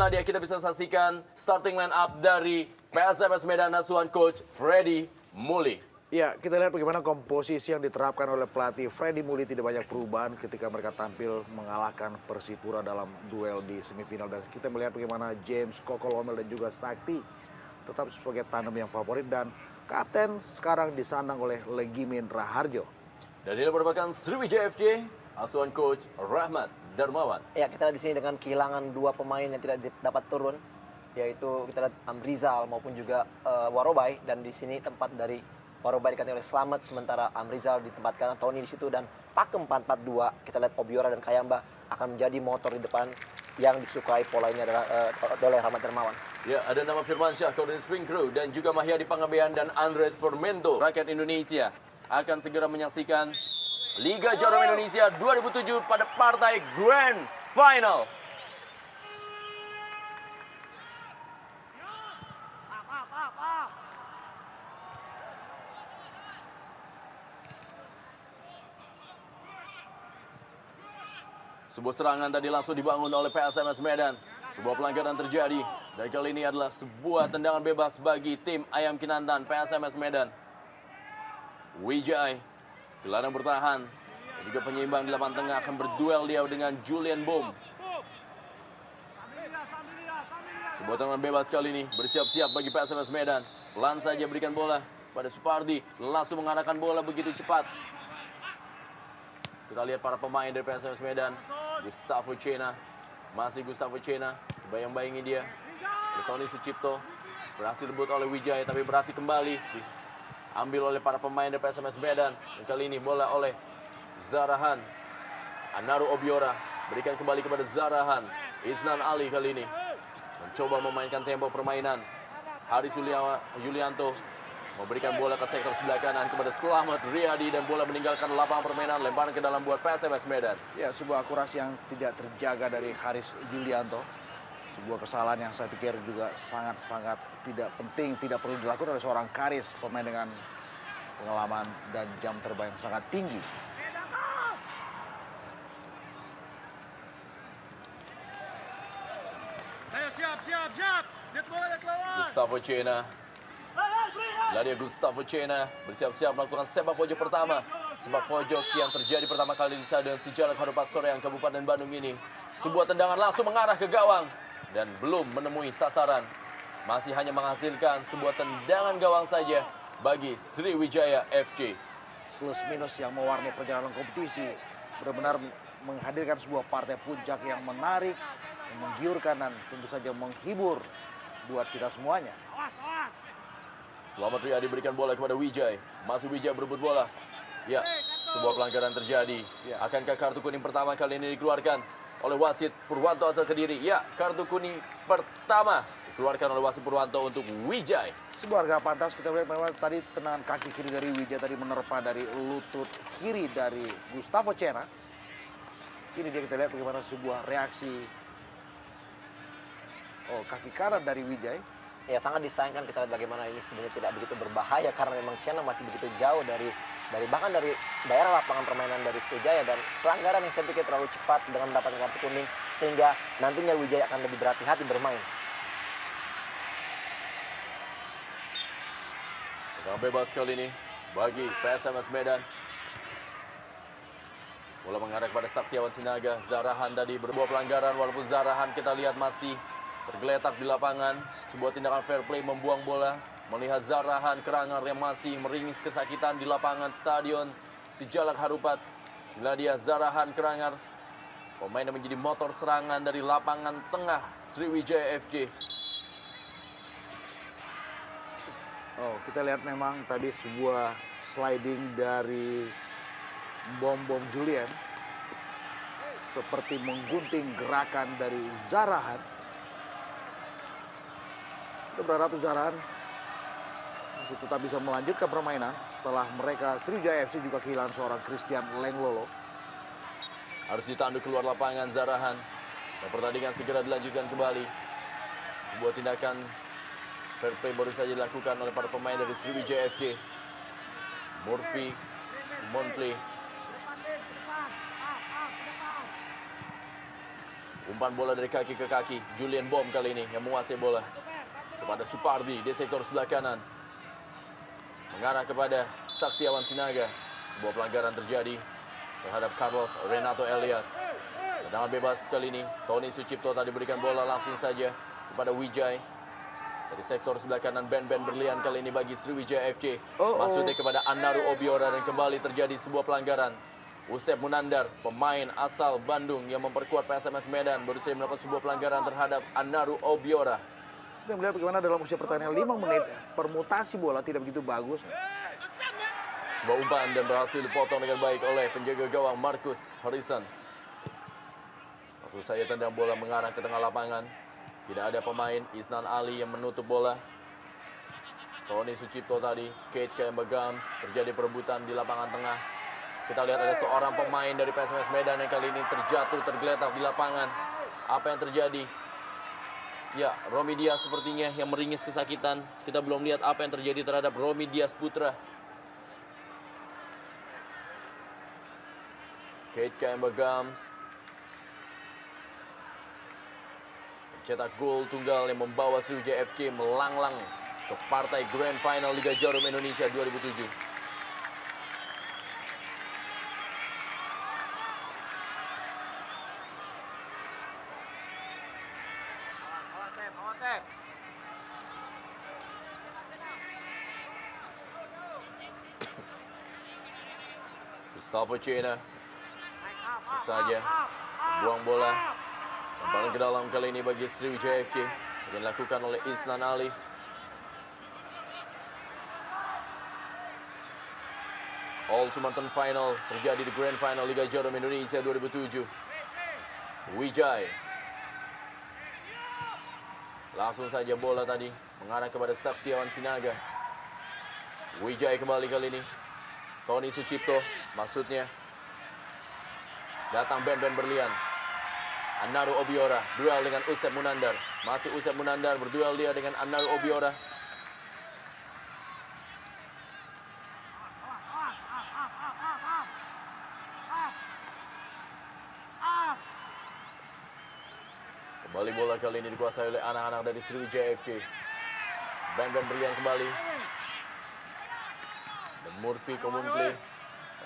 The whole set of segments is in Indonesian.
inilah dia kita bisa saksikan starting line up dari PSMS Medan asuhan coach Freddy Muli. Ya, kita lihat bagaimana komposisi yang diterapkan oleh pelatih Freddy Muli tidak banyak perubahan ketika mereka tampil mengalahkan Persipura dalam duel di semifinal. Dan kita melihat bagaimana James, Koko Lomel dan juga Sakti tetap sebagai tandem yang favorit. Dan kapten sekarang disandang oleh Legimin Raharjo. Dan ini merupakan Sriwijaya FC asuhan coach Rahmat Darmawan. Ya, kita lihat di sini dengan kehilangan dua pemain yang tidak dapat turun, yaitu kita lihat Amrizal maupun juga Warobai, dan di sini tempat dari Warobai diganti oleh Slamet, sementara Amrizal ditempatkan Tony di situ, dan pakem 4-4-2 kita lihat Obiora dan Kayamba akan menjadi motor di depan yang disukai pola ini adalah oleh Rahmat Darmawan. Ya, ada nama Firmansyah, Koordinator Swing Crew, dan juga Mahyadi Pangabean dan Andres Formento. Rakyat Indonesia akan segera menyaksikan Liga Jarum Indonesia 2007 pada partai Grand Final. Sebuah serangan tadi langsung dibangun oleh PSMS Medan. Sebuah pelanggaran terjadi. Dan kali ini adalah sebuah tendangan bebas bagi tim Ayam Kinantan PSMS Medan. Wijay gelandang bertahan dan juga penyeimbang di lapangan tengah akan berduel dia dengan Julian Bom. Sebuah tendangan bebas kali ini bersiap-siap bagi PSMS Medan. Pelan saja berikan bola pada Supardi, langsung mengarahkan bola begitu cepat. Kita lihat para pemain dari PSMS Medan. Gustavo Cena, masih Gustavo Cena, bayang-bayangi dia. Tony Sucipto berhasil rebut oleh Wijaya, tapi berhasil kembali ambil oleh para pemain dari PSMS Medan. Dan kali ini bola oleh Zarahan. Anaru Obiora berikan kembali kepada Zarahan. Isnan Ali kali ini mencoba memainkan tempo permainan. Haris Yulianto memberikan bola ke sektor sebelah kanan kepada Slamet Riyadi, dan bola meninggalkan lapangan permainan, lemparan ke dalam buat PSMS Medan. Ya, sebuah akurasi yang tidak terjaga dari Haris Yulianto. Sebuah kesalahan yang saya pikir juga sangat-sangat tidak penting, tidak perlu dilakukan oleh seorang Karis, pemain dengan pengalaman dan jam terbang yang sangat tinggi. Ayo siap. Lihat bola, lihat lawan. Gustavo Cena. Ladia Gustavo Cena bersiap-siap melakukan sepak pojok pertama. Sepak pojok yang terjadi pertama kali di Stadion Sijalak Harupat Soreang, Kabupaten Bandung ini. Sebuah tendangan langsung mengarah ke gawang dan belum menemui sasaran. Masih hanya menghasilkan sebuah tendangan gawang saja bagi Sriwijaya FC. Plus minus yang mewarnai perjalanan kompetisi. Benar-benar menghadirkan sebuah partai puncak yang menarik, yang menggiurkan, dan tentu saja menghibur buat kita semuanya. Selamat Riyadi berikan bola kepada Wijay. Masih Wijay berebut bola. Ya, sebuah pelanggaran terjadi. Ya. Akankah kartu kuning pertama kali ini dikeluarkan oleh wasit Purwanto asal Kediri? Ya, kartu kuning pertama dikeluarkan oleh wasit Purwanto untuk Wijay. Sebuah harga pantas. Kita lihat memang tadi tendangan kaki kiri dari Wijaya tadi menerpa dari lutut kiri dari Gustavo Cena. Ini dia, kita lihat bagaimana sebuah reaksi kaki kanan dari Wijaya. Ya, sangat disayangkan. Kita lihat bagaimana ini sebenarnya tidak begitu berbahaya karena memang Cena masih begitu jauh dari bahkan dari daerah lapangan permainan dari Sriwijaya, dan pelanggaran yang saya pikir terlalu cepat dengan mendapatkan kartu kuning sehingga nantinya Wijaya akan lebih berhati-hati bermain. Tendangan bebas kali ini bagi PSMS Medan. Bola mengarah kepada Saktiawan Sinaga. Zarahan tadi berbuat pelanggaran, walaupun Zarahan kita lihat masih tergeletak di lapangan. Sebuah tindakan fair play membuang bola. Melihat Zarahan Kerangar yang masih meringis kesakitan di lapangan Stadion Sijalak Harupat. Inilah dia Zarahan Kerangar, pemain yang menjadi motor serangan dari lapangan tengah Sriwijaya FC. Kita lihat memang tadi sebuah sliding dari Bom Julian. Seperti menggunting gerakan dari Zarahan. Kita berharap Zarahan masih tetap bisa melanjutkan permainan setelah mereka Sriwijaya FC juga kehilangan seorang Christian Lenglolo. Harus ditanduk keluar lapangan Zarahan. Dan pertandingan segera dilanjutkan kembali. Sebuah tindakan fair play baru saja dilakukan oleh para pemain dari Sriwijaya FC. Murphy, Monplay. Umpan bola dari kaki ke kaki. Julian Bom kali ini yang menguasai bola. Kepada Supardi di sektor sebelah kanan. Mengarah kepada Saktiawan Sinaga. Sebuah pelanggaran terjadi terhadap Carlos Renato Elias. Tendangan bebas kali ini. Tony Sucipto tadi berikan bola langsung saja kepada Wijay. Dari sektor sebelah kanan Ben berlian kali ini bagi Sriwijaya FC. Maksudnya kepada Anaru Obiora dan kembali terjadi sebuah pelanggaran. Usep Munandar, pemain asal Bandung yang memperkuat PSMS Medan, baru saja melakukan sebuah pelanggaran terhadap Anaru Obiora. Kita melihat bagaimana dalam usia pertandingan 5 menit permutasi bola tidak begitu bagus. Sebuah umpan dan berhasil dipotong dengan baik oleh penjaga gawang Marcus Harrison. Langsung saja tendang bola mengarah ke tengah lapangan. Tidak ada pemain, Isnan Ali yang menutup bola. Tony Sucipto tadi, Kate Kembagams, terjadi perebutan di lapangan tengah. Kita lihat ada seorang pemain dari PSMS Medan yang kali ini terjatuh, tergeletak di lapangan. Apa yang terjadi? Ya, Romi Dias sepertinya yang meringis kesakitan. Kita belum lihat apa yang terjadi terhadap Romi Dias Putra. Kate Kembagams mencetak gol tunggal yang membawa Sriwijaya FC melanglang ke partai Grand Final Liga Jarum Indonesia 2007. Gustavo Cena saja buang bola paling ke dalam kali ini bagi Sriwijaya FC yang dilakukan oleh Isnan Ali. All Sumatera Final terjadi di Grand Final Liga Jarum Indonesia 2007. Wijay langsung saja bola tadi mengarah kepada Saktiawan Sinaga. Wijay kembali kali ini. Tony Sucipto maksudnya. Datang Ben berlian. Anaru Obiora duel dengan Usep Munandar. Masih Usep Munandar berduel dia dengan Anaru Obiora. Kembali bola kali ini dikuasai oleh anak-anak dari Sriwijaya FC. Ben berlian kembali. Dan Murphy Komunpli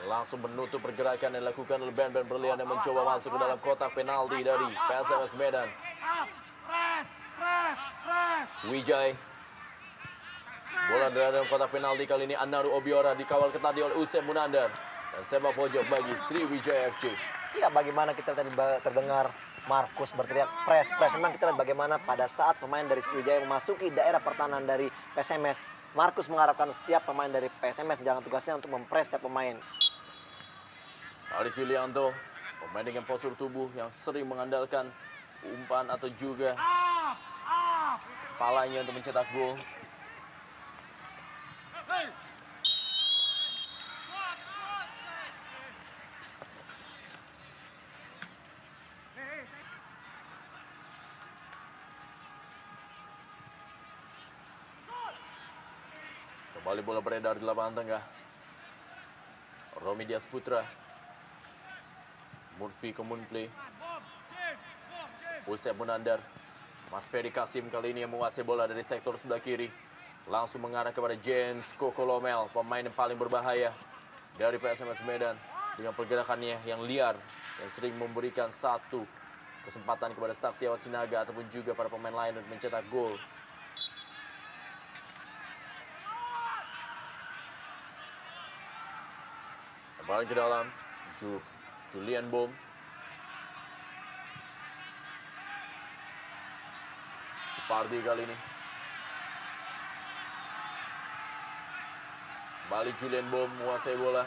langsung menutup pergerakan yang dilakukan oleh Ben berlian yang mencoba masuk ke dalam kotak penalti dari PSMS Medan. Wijay. Bola dalam kotak penalti kali ini Anaru Obiora dikawal ketat oleh Usep Munandar. Dan sepak pojok bagi Sriwijaya FC. Ya, bagaimana kita tadi terdengar Markus berteriak press. Memang kita lihat bagaimana pada saat pemain dari Sriwijaya memasuki daerah pertahanan dari PSMS, Markus mengharapkan setiap pemain dari PSMS menjalankan tugasnya untuk mempres setiap pemain. Aris Yulianto, pemain dengan postur tubuh yang sering mengandalkan umpan atau juga kepalanya untuk mencetak gol. Kembali bola beredar di lapangan tengah. Romi Dias Putra. Murphy Komunpli. Usep Munandar. Mas Ferry Kasim kali ini yang menguasai bola dari sektor sebelah kiri. Langsung mengarah kepada James Kokolomel, pemain yang paling berbahaya dari PSMS Medan. Dengan pergerakannya yang liar, yang sering memberikan satu kesempatan kepada Saktiawan Sinaga ataupun juga para pemain lain untuk mencetak gol. Kembali ke dalam, Julian Bom. Supardi kali ini. Kembali Julian Bom menguasai bola.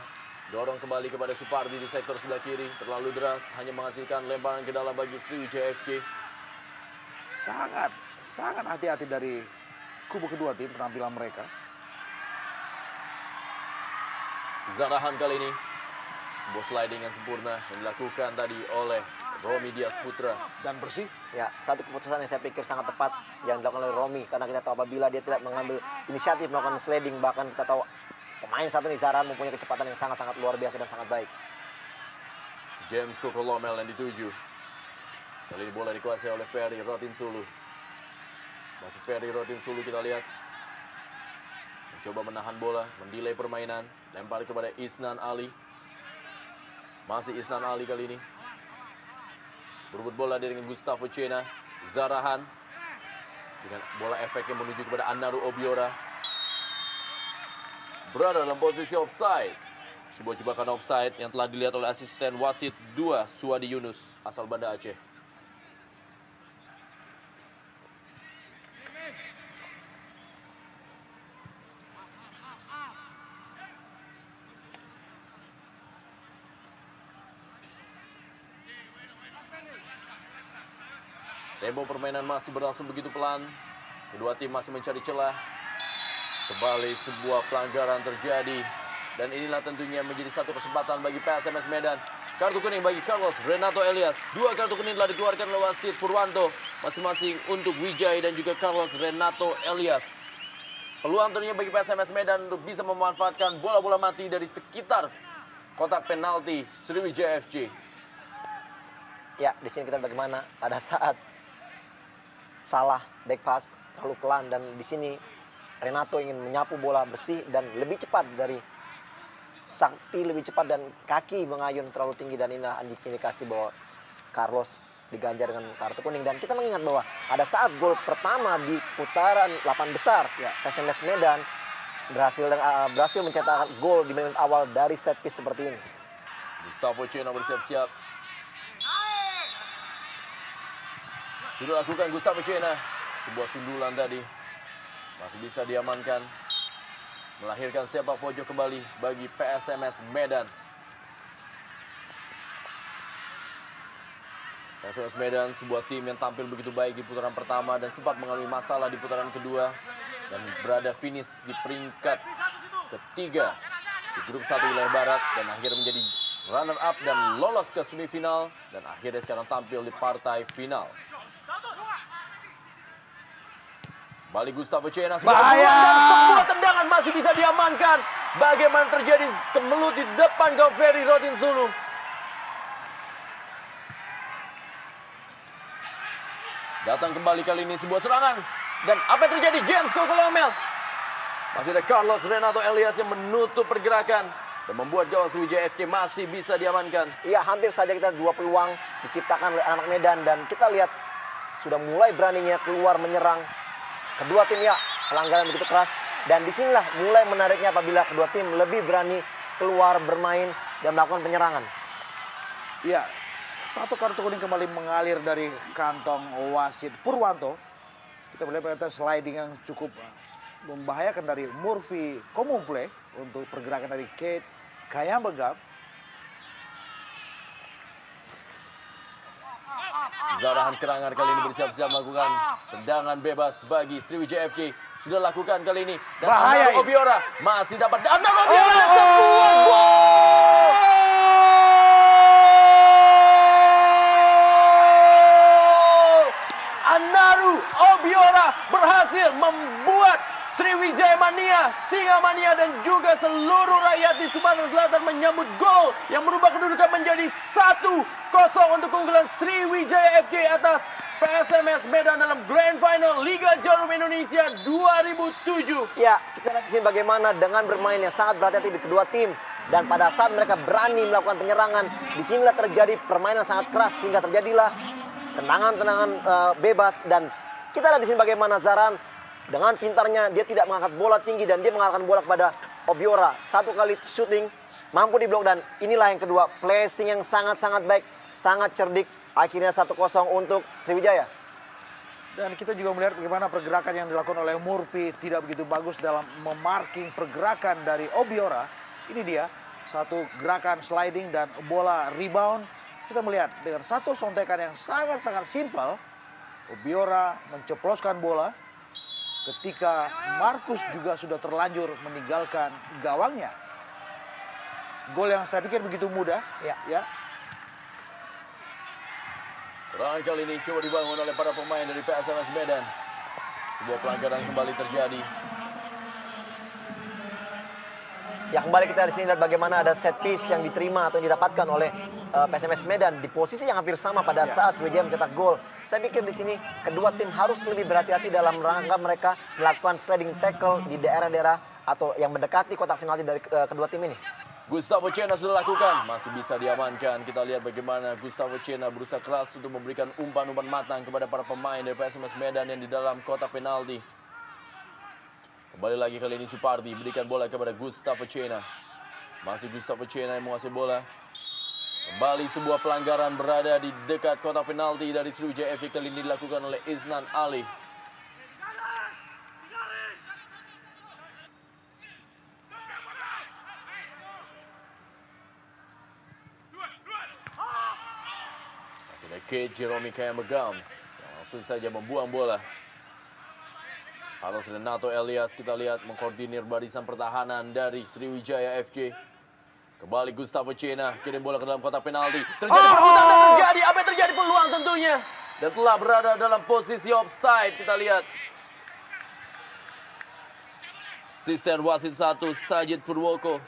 Dorong kembali kepada Supardi di sektor sebelah kiri. Terlalu deras, hanya menghasilkan lemparan ke dalam bagi Sriwijaya FC. Sangat hati-hati dari kubu kedua tim penampilan mereka. Zarahan kali ini. Sebuah sliding yang sempurna yang dilakukan tadi oleh Romi Dias Putra. Dan bersih. Ya, satu keputusan yang saya pikir sangat tepat yang dilakukan oleh Romi. Karena kita tahu apabila dia tidak mengambil inisiatif melakukan sliding, bahkan kita tahu pemain satu nih Zarahan mempunyai kecepatan yang sangat-sangat luar biasa dan sangat baik. James Kokolomel yang dituju. Kali ini bola dikuasai oleh Ferry Rotinsulu. Masih Ferry Rotinsulu kita lihat. Mencoba menahan bola, mendelay permainan. Lempar kepada Isnan Ali. Masih Isnan Ali kali ini. Berebut bola dengan Gustavo Cena. Zarahan. Dengan bola efeknya menuju kepada Annaru Obiora. Berada dalam posisi offside. Sebuah jebakan offside yang telah dilihat oleh asisten wasit 2 Suwadi Yunus asal Banda Aceh. Tempo permainan masih berlangsung begitu pelan. Kedua tim masih mencari celah. Kembali sebuah pelanggaran terjadi. Dan inilah tentunya menjadi satu kesempatan bagi PSMS Medan. Kartu kuning bagi Carlos Renato Elias. 2 kartu kuning telah dikeluarkan oleh wasit Purwanto. Masing-masing untuk Wijay dan juga Carlos Renato Elias. Peluang tentunya bagi PSMS Medan untuk bisa memanfaatkan bola-bola mati dari sekitar kotak penalti Sriwijaya FC. Ya, di sini kita bagaimana pada saat salah back pass terlalu pelan, dan di sini Renato ingin menyapu bola bersih dan lebih cepat dari Sakti, lebih cepat dan kaki mengayun terlalu tinggi, dan inilah indikasi bahwa Carlos diganjar dengan kartu kuning. Dan kita mengingat bahwa pada saat gol pertama di putaran 8 besar, ya, PSMS Medan berhasil mencetak gol di menit awal dari set piece seperti ini. Gustavo Cena bersiap-siap. Sudah lakukan Gustavo Cena. Sebuah sundulan tadi. Masih bisa diamankan. Melahirkan sepak pojok kembali bagi PSMS Medan. PSMS Medan sebuah tim yang tampil begitu baik di putaran pertama dan sempat mengalami masalah di putaran kedua. Dan berada finish di peringkat ketiga di grup 1 wilayah barat. Dan akhirnya menjadi runner up dan lolos ke semifinal. Dan akhirnya sekarang tampil di partai final. Balik Gustavo Cena, sebuah tendangan masih bisa diamankan. Bagaimana terjadi kemelut di depan ke Ferry Rotinsulu. Datang kembali kali ini sebuah serangan. Dan apa yang terjadi? James Kokolomel. Masih ada Carlos Renato Elias yang menutup pergerakan. Dan membuat gawang Sriwijaya FC masih bisa diamankan. Iya, hampir saja kita 2 peluang diciptakan oleh anak Medan. Dan kita lihat sudah mulai beraninya keluar menyerang. Kedua tim, ya, pelanggaran begitu keras. Dan disinilah mulai menariknya apabila kedua tim lebih berani keluar bermain dan melakukan penyerangan. Iya, satu kartu kuning kembali mengalir dari kantong wasit Purwanto. Kita melihat ternyata sliding yang cukup membahayakan dari Murphy Komumple untuk pergerakan dari Kate Kayambegap. Zarahan Kerangan kali ini bersiap-siap melakukan tendangan bebas bagi Sriwijaya FC. Sudah lakukan kali ini. Dan Bahaya Annaru Obiora masih dapat. Annaru Obiora sebuah gol! Annaru Obiora berhasil membuat Sriwijaya Mania, Singa Mania dan juga seluruh rakyat di Sumatera Selatan menyambut gol yang merubah kedudukan menjadi 1-0 untuk keunggulan Sriwijaya FC atas PSMS Medan dalam Grand Final Liga Jarum Indonesia 2007. Ya, kita lihat di sini bagaimana dengan bermain yang sangat berhati-hati di kedua tim. Dan pada saat mereka berani melakukan penyerangan, disinilah terjadi permainan sangat keras sehingga terjadilah tendangan-tendangan bebas. Dan kita lihat di sini bagaimana Zaran dengan pintarnya dia tidak mengangkat bola tinggi dan dia mengarahkan bola kepada Obiora. 1 kali shooting mampu diblok, dan inilah yang kedua, placing yang sangat-sangat baik, sangat cerdik. Akhirnya 1-0 untuk Sriwijaya. Dan kita juga melihat bagaimana pergerakan yang dilakukan oleh Murphy tidak begitu bagus dalam memarking pergerakan dari Obiora. Ini dia, satu gerakan sliding dan bola rebound. Kita melihat dengan satu sontekan yang sangat-sangat simpel, Obiora menceploskan bola ketika Markus juga sudah terlanjur meninggalkan gawangnya. Gol yang saya pikir begitu mudah. Ya. Serangan kali ini coba dibangun oleh para pemain dari PSMS Medan. Sebuah pelanggaran kembali terjadi. Ya, kembali kita di sini lihat bagaimana ada set piece yang diterima atau yang didapatkan oleh PSMS Medan di posisi yang hampir sama pada saat Sriwijaya mencetak gol. Saya pikir di sini kedua tim harus lebih berhati-hati dalam rangka mereka melakukan sliding tackle di daerah-daerah atau yang mendekati kotak penalti dari kedua tim ini. Gustavo Cena sudah lakukan, masih bisa diamankan. Kita lihat bagaimana Gustavo Cena berusaha keras untuk memberikan umpan-umpan matang kepada para pemain dari PSMS Medan yang di dalam kotak penalti. Kembali lagi kali ini Supardi berikan bola kepada Gustavo Cena. Masih Gustavo Cena yang menguasai bola. Kembali sebuah pelanggaran berada di dekat kotak penalti dari Sriwijaya FC, kali ini dilakukan oleh Isnan Ali. Masih ada Kate Jerome Kayamagams yang langsung saja membuang bola. Carlos Renato Elias kita lihat mengkoordinir barisan pertahanan dari Sriwijaya FC. Kembali Gustavo Cena, kirim bola ke dalam kotak penalti. Terjadi perebutan dan terjadi, apa yang terjadi, peluang tentunya. Dan telah berada dalam posisi offside, kita lihat. Asisten wasit 1, Sajid Purwoko.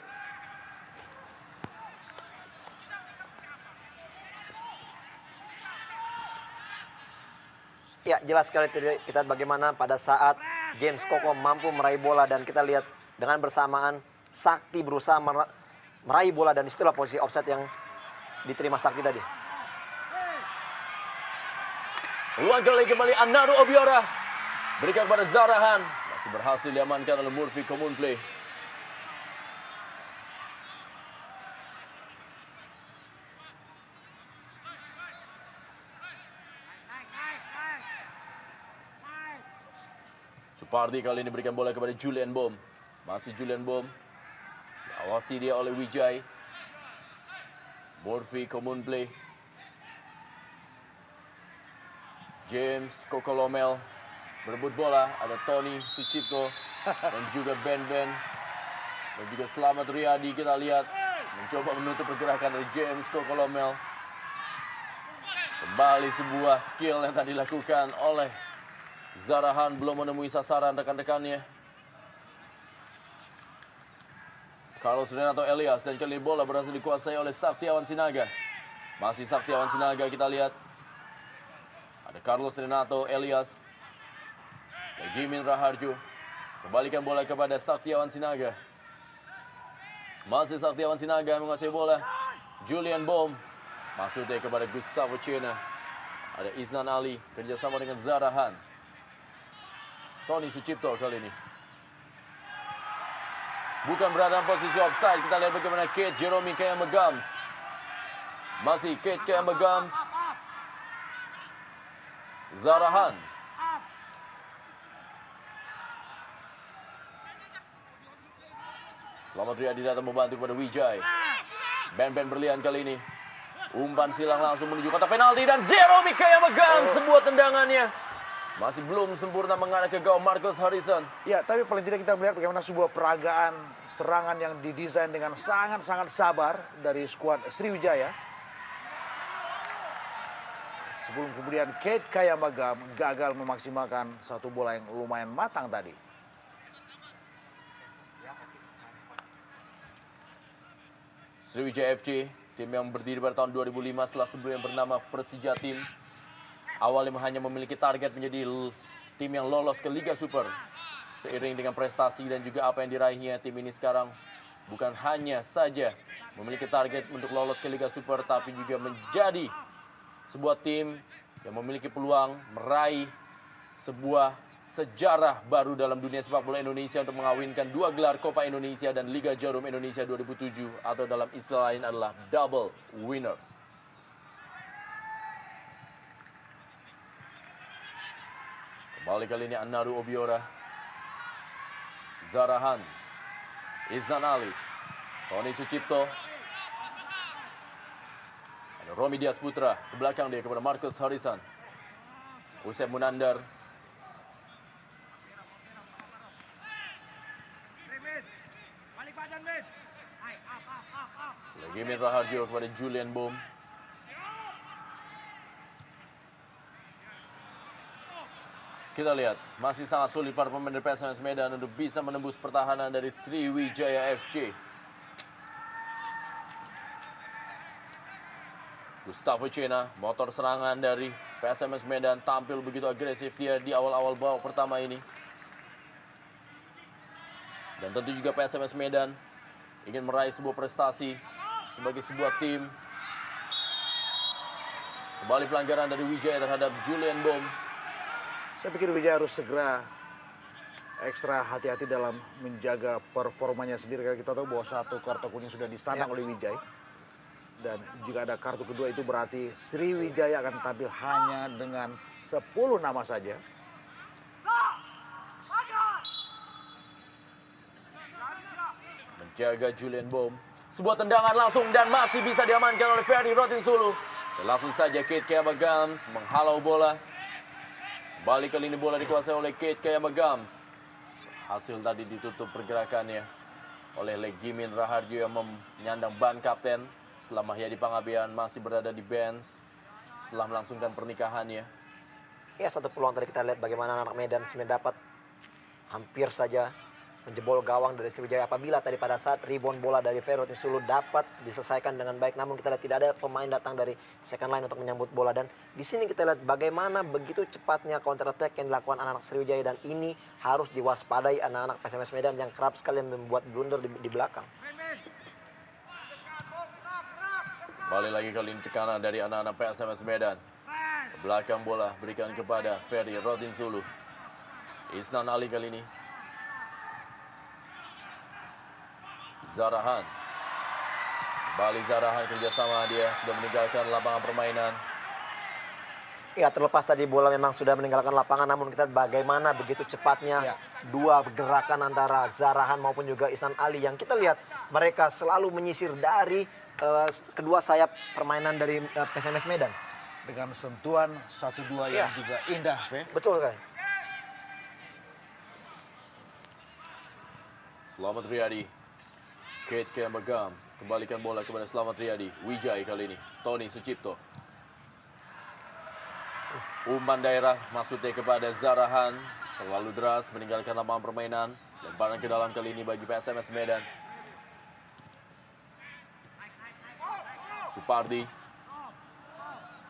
Ya, jelas sekali kita lihat bagaimana pada saat James Koko mampu meraih bola dan kita lihat dengan bersamaan Sakti berusaha meraih bola dan disitulah posisi offside yang diterima Sakti tadi. Peluang kembali Anaru Obiora. Berikan kepada Zarahan. Masih berhasil diamankan oleh Murphy Komunplay. Supardi kali ini berikan bola kepada Julian Bom. Masih Julian Bom. Diawasi dia oleh Wijay. Murphy Komunplay. James Kokolomel berebut bola. Ada Tony Sucipto dan juga Ben dan juga Slamet Riyadi. Kita lihat mencoba menutup pergerakan dari James Kokolomel. Kembali sebuah skill yang tadi dilakukan oleh Zarahan, belum menemui sasaran rekan-rekannya. Carlos Renato Elias dan kali bola berhasil dikuasai oleh Saktiawan Sinaga. Masih Saktiawan Sinaga kita lihat. Ada Carlos Renato Elias. Regimin Raharjo. Kembalikan bola kepada Saktiawan Sinaga. Masih Saktiawan Sinaga menguasai bola. Julian Bom. Masuknya kepada Gustavo Cena. Ada Isnan Ali kerjasama dengan Zarahan. Tony Sucipto kali ini. Bukan berada dalam posisi offside. Kita lihat bagaimana Kate Jerome Kayamagams. Masih Kate Kayamagams. Zarahan. Slamet Riyadi datang membantu kepada Wijay. Ben berlian kali ini. Umpan silang langsung menuju kotak penalti dan Jerome Kayamagams sebuah tendangannya. Masih belum sempurna mengarah ke gawang Marcus Harrison. Ya, tapi paling tidak kita melihat bagaimana sebuah peragaan serangan yang didesain dengan sangat-sangat sabar dari skuad Sriwijaya. Sebelum kemudian Kate Kayamagam gagal memaksimalkan satu bola yang lumayan matang tadi. Sriwijaya FC, tim yang berdiri pada tahun 2005 setelah sebelumnya bernama Persija Tim. Awalnya hanya memiliki target menjadi tim yang lolos ke Liga Super. Seiring dengan prestasi dan juga apa yang diraihnya, tim ini sekarang bukan hanya saja memiliki target untuk lolos ke Liga Super, tapi juga menjadi sebuah tim yang memiliki peluang meraih sebuah sejarah baru dalam dunia sepak bola Indonesia untuk mengawinkan 2 gelar Copa Indonesia dan Liga Jarum Indonesia 2007 atau dalam istilah lain adalah double winners. Kembali kali ini Anaru Obiora. Zarahan. Isnan Ali. Tony Sucipto. Ada Romi Dias Putra. Ke belakang dia kepada Marcus Harrison. Usep Munandar. Regimin Raharjo kepada Julian Bom. Kita lihat, masih sangat sulit para pemain dari PSMS Medan untuk bisa menembus pertahanan dari Sriwijaya FC. Gustavo Cena, motor serangan dari PSMS Medan tampil begitu agresif dia di awal-awal babak pertama ini. Dan tentu juga PSMS Medan ingin meraih sebuah prestasi sebagai sebuah tim. Kembali pelanggaran dari Wijaya terhadap Julian Bom. Saya pikir Wijaya harus segera ekstra hati-hati dalam menjaga performanya sendiri. Karena kita tahu bahwa satu kartu kuning sudah disandang oleh Wijaya. Dan jika ada kartu kedua itu berarti Sriwijaya akan tampil hanya dengan 10 nama saja. Menjaga Julian Bom. Sebuah tendangan langsung dan masih bisa diamankan oleh Ferry Rotinsulu. Dan langsung saja Kate Kayama Gams menghalau bola. Kembali kali ini bola dikuasai oleh Kate Kayama Gams. Hasil tadi ditutup pergerakannya oleh Legimin Raharjo yang menyandang ban kapten. Setelah Mahyadi Pangabean masih berada di bench setelah melangsungkan pernikahannya. Ya, satu peluang tadi kita lihat bagaimana anak Medan sebenarnya dapat hampir saja menjebol gawang dari Sriwijaya apabila tadi pada saat rebound bola dari Ferry Rotinsulu dapat diselesaikan dengan baik, namun kita lihat tidak ada pemain datang dari second line untuk menyambut bola. Dan di sini kita lihat bagaimana begitu cepatnya counter attack yang dilakukan anak-anak Sriwijaya, dan ini harus diwaspadai anak-anak PSMS Medan yang kerap sekali membuat blunder di belakang. Kembali lagi kali ini tekanan dari anak-anak PSMS Medan. Ke belakang bola berikan kepada Ferry Rotinsulu. Isnan Ali kali ini. Zarahan. Kembali Zarahan, kerjasama dia sudah meninggalkan lapangan permainan. Ya, terlepas tadi bola memang sudah meninggalkan lapangan, namun kita lihat bagaimana begitu cepatnya dua gerakan antara Zarahan maupun juga Isnan Ali yang kita lihat mereka selalu menyisir dari kedua sayap permainan dari PSMS Medan. Dengan sentuhan 1-2 yang juga indah, Fe. Betul kan? Selamat Riyadi. Kate Kayama Gams kembalikan bola kepada Selamat Riyadi. Wijaya kali ini. Tony Sucipto. Umpan daerah maksudnya kepada Zarahan. Terlalu deras meninggalkan lapangan permainan. Lemparan ke dalam kali ini bagi PSMS Medan. Supardi.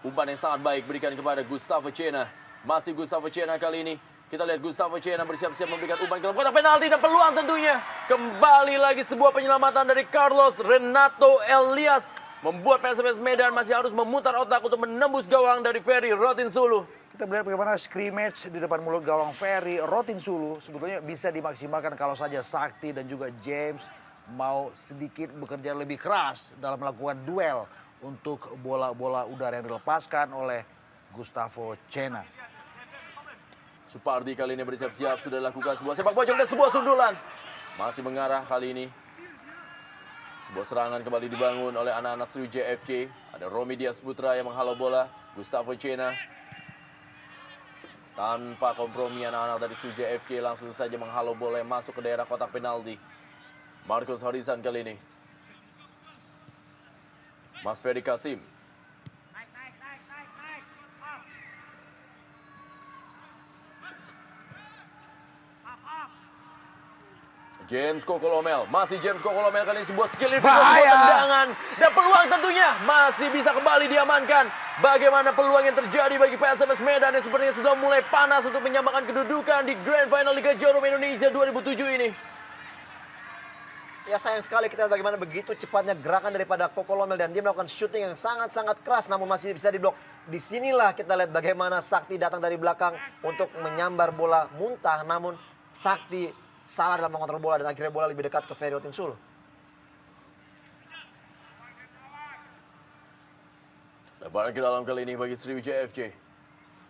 Umpan yang sangat baik berikan kepada Gustavo Cena. Masih Gustavo Cena kali ini. Kita lihat Gustavo Cena bersiap-siap memberikan umpan ke dalam kotak penalti dan peluang tentunya. Kembali lagi sebuah penyelamatan dari Carlos Renato Elias. Membuat PSMS Medan masih harus memutar otak untuk menembus gawang dari Ferry Rotinsulu. Kita melihat bagaimana scrimmage di depan mulut gawang Ferry Rotinsulu sebetulnya bisa dimaksimalkan kalau saja Sakti dan juga James mau sedikit bekerja lebih keras dalam melakukan duel untuk bola-bola udara yang dilepaskan oleh Gustavo Cena. Supardi kali ini bersiap-siap sudah lakukan sebuah sepak pojok dan sebuah sundulan. Masih mengarah kali ini. Sebuah serangan kembali dibangun oleh anak-anak Sriwijaya FC. Ada Romi Dias Putra yang menghalau bola. Gustavo Cena. Tanpa kompromi anak-anak dari Sriwijaya FC langsung saja menghalau bola yang masuk ke daerah kotak penalti. Marcus Harisan kali ini. Mas Ferry Kasim. James Kokolomel, masih James Kokolomel kali ini sebuah skill individual, sebuah tendangan dan peluang tentunya masih bisa kembali diamankan. Bagaimana peluang yang terjadi bagi PSMS Medan yang sepertinya sudah mulai panas untuk menyamakan kedudukan di Grand Final Liga Jarum Indonesia 2007 ini. Ya, sayang sekali kita lihat bagaimana begitu cepatnya gerakan daripada Kokolomel dan dia melakukan shooting yang sangat-sangat keras namun masih bisa diblok. Disinilah kita lihat bagaimana Sakti datang dari belakang untuk menyambar bola muntah, namun Sakti salah dalam mengontrol bola dan akhirnya bola lebih dekat ke Ferry Rotinsulu. Lebaran ke dalam kali ini bagi Sriwijaya FC.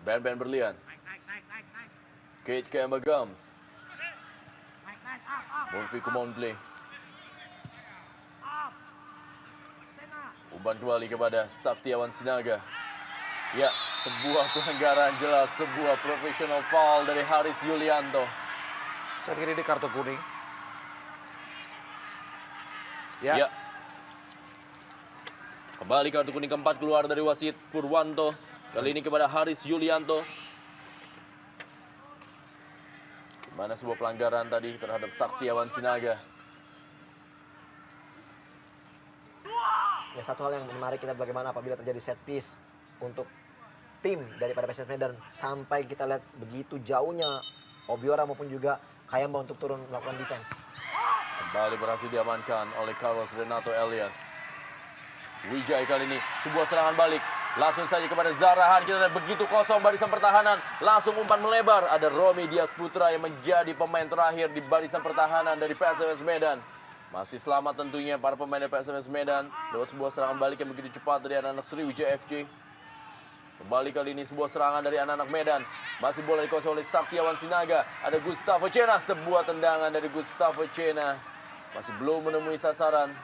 Ben berlian. Kate Kayama Gams. Monfi Kumonplay. Umpan kembali kepada Saktiawan Sinaga. Ya, sebuah pelanggaran jelas, sebuah professional foul dari Haris Yulianto. Saya pikir ini kartu kuning. Ya. Kembali kartu kuning keempat keluar dari wasit Purwanto. Kali ini kepada Haris Yulianto. Mana sebuah pelanggaran tadi terhadap Saktiawan Sinaga. Ya, satu hal yang menarik kita bagaimana apabila terjadi set piece untuk tim daripada PSMS Medan sampai kita lihat begitu jauhnya Obiora maupun juga Kayamba untuk turun melakukan defense. Kembali berhasil diamankan oleh Carlos Renato Elias. Wijaya kali ini sebuah serangan balik. Langsung saja kepada Zarahan. Kita lihat begitu kosong barisan pertahanan. Langsung umpan melebar. Ada Romi Dias Putra yang menjadi pemain terakhir di barisan pertahanan dari PSMS Medan. Masih selamat tentunya para pemain dari PSMS Medan. Lewat sebuah serangan balik yang begitu cepat dari anak-anak Sriwijaya FC. Kembali kali ini sebuah serangan dari anak-anak Medan. Masih bola dikuasai oleh Saktiawan Sinaga. Ada Gustavo Cena. Sebuah tendangan dari Gustavo Cena. Masih belum menemui sasaran.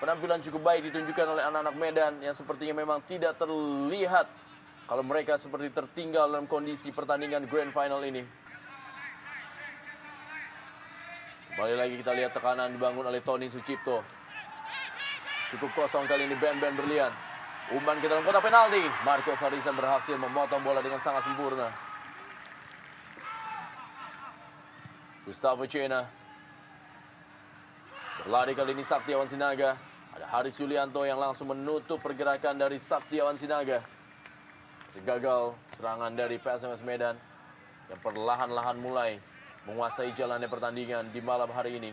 Penampilan cukup baik ditunjukkan oleh anak-anak Medan yang sepertinya memang tidak terlihat kalau mereka seperti tertinggal dalam kondisi pertandingan Grand Final ini. Kembali lagi kita lihat tekanan dibangun oleh Tony Sucipto. Cukup kosong kali ini Ben Berlian. Umpan ke dalam kotak penalti. Marcos Harisan berhasil memotong bola dengan sangat sempurna. Gustavo Cena. Berlari kali ini Saktiawan Sinaga. Ada Haris Yulianto yang langsung menutup pergerakan dari Saktiawan Sinaga. Masih gagal serangan dari PSMS Medan yang perlahan-lahan mulai menguasai jalannya pertandingan di malam hari ini.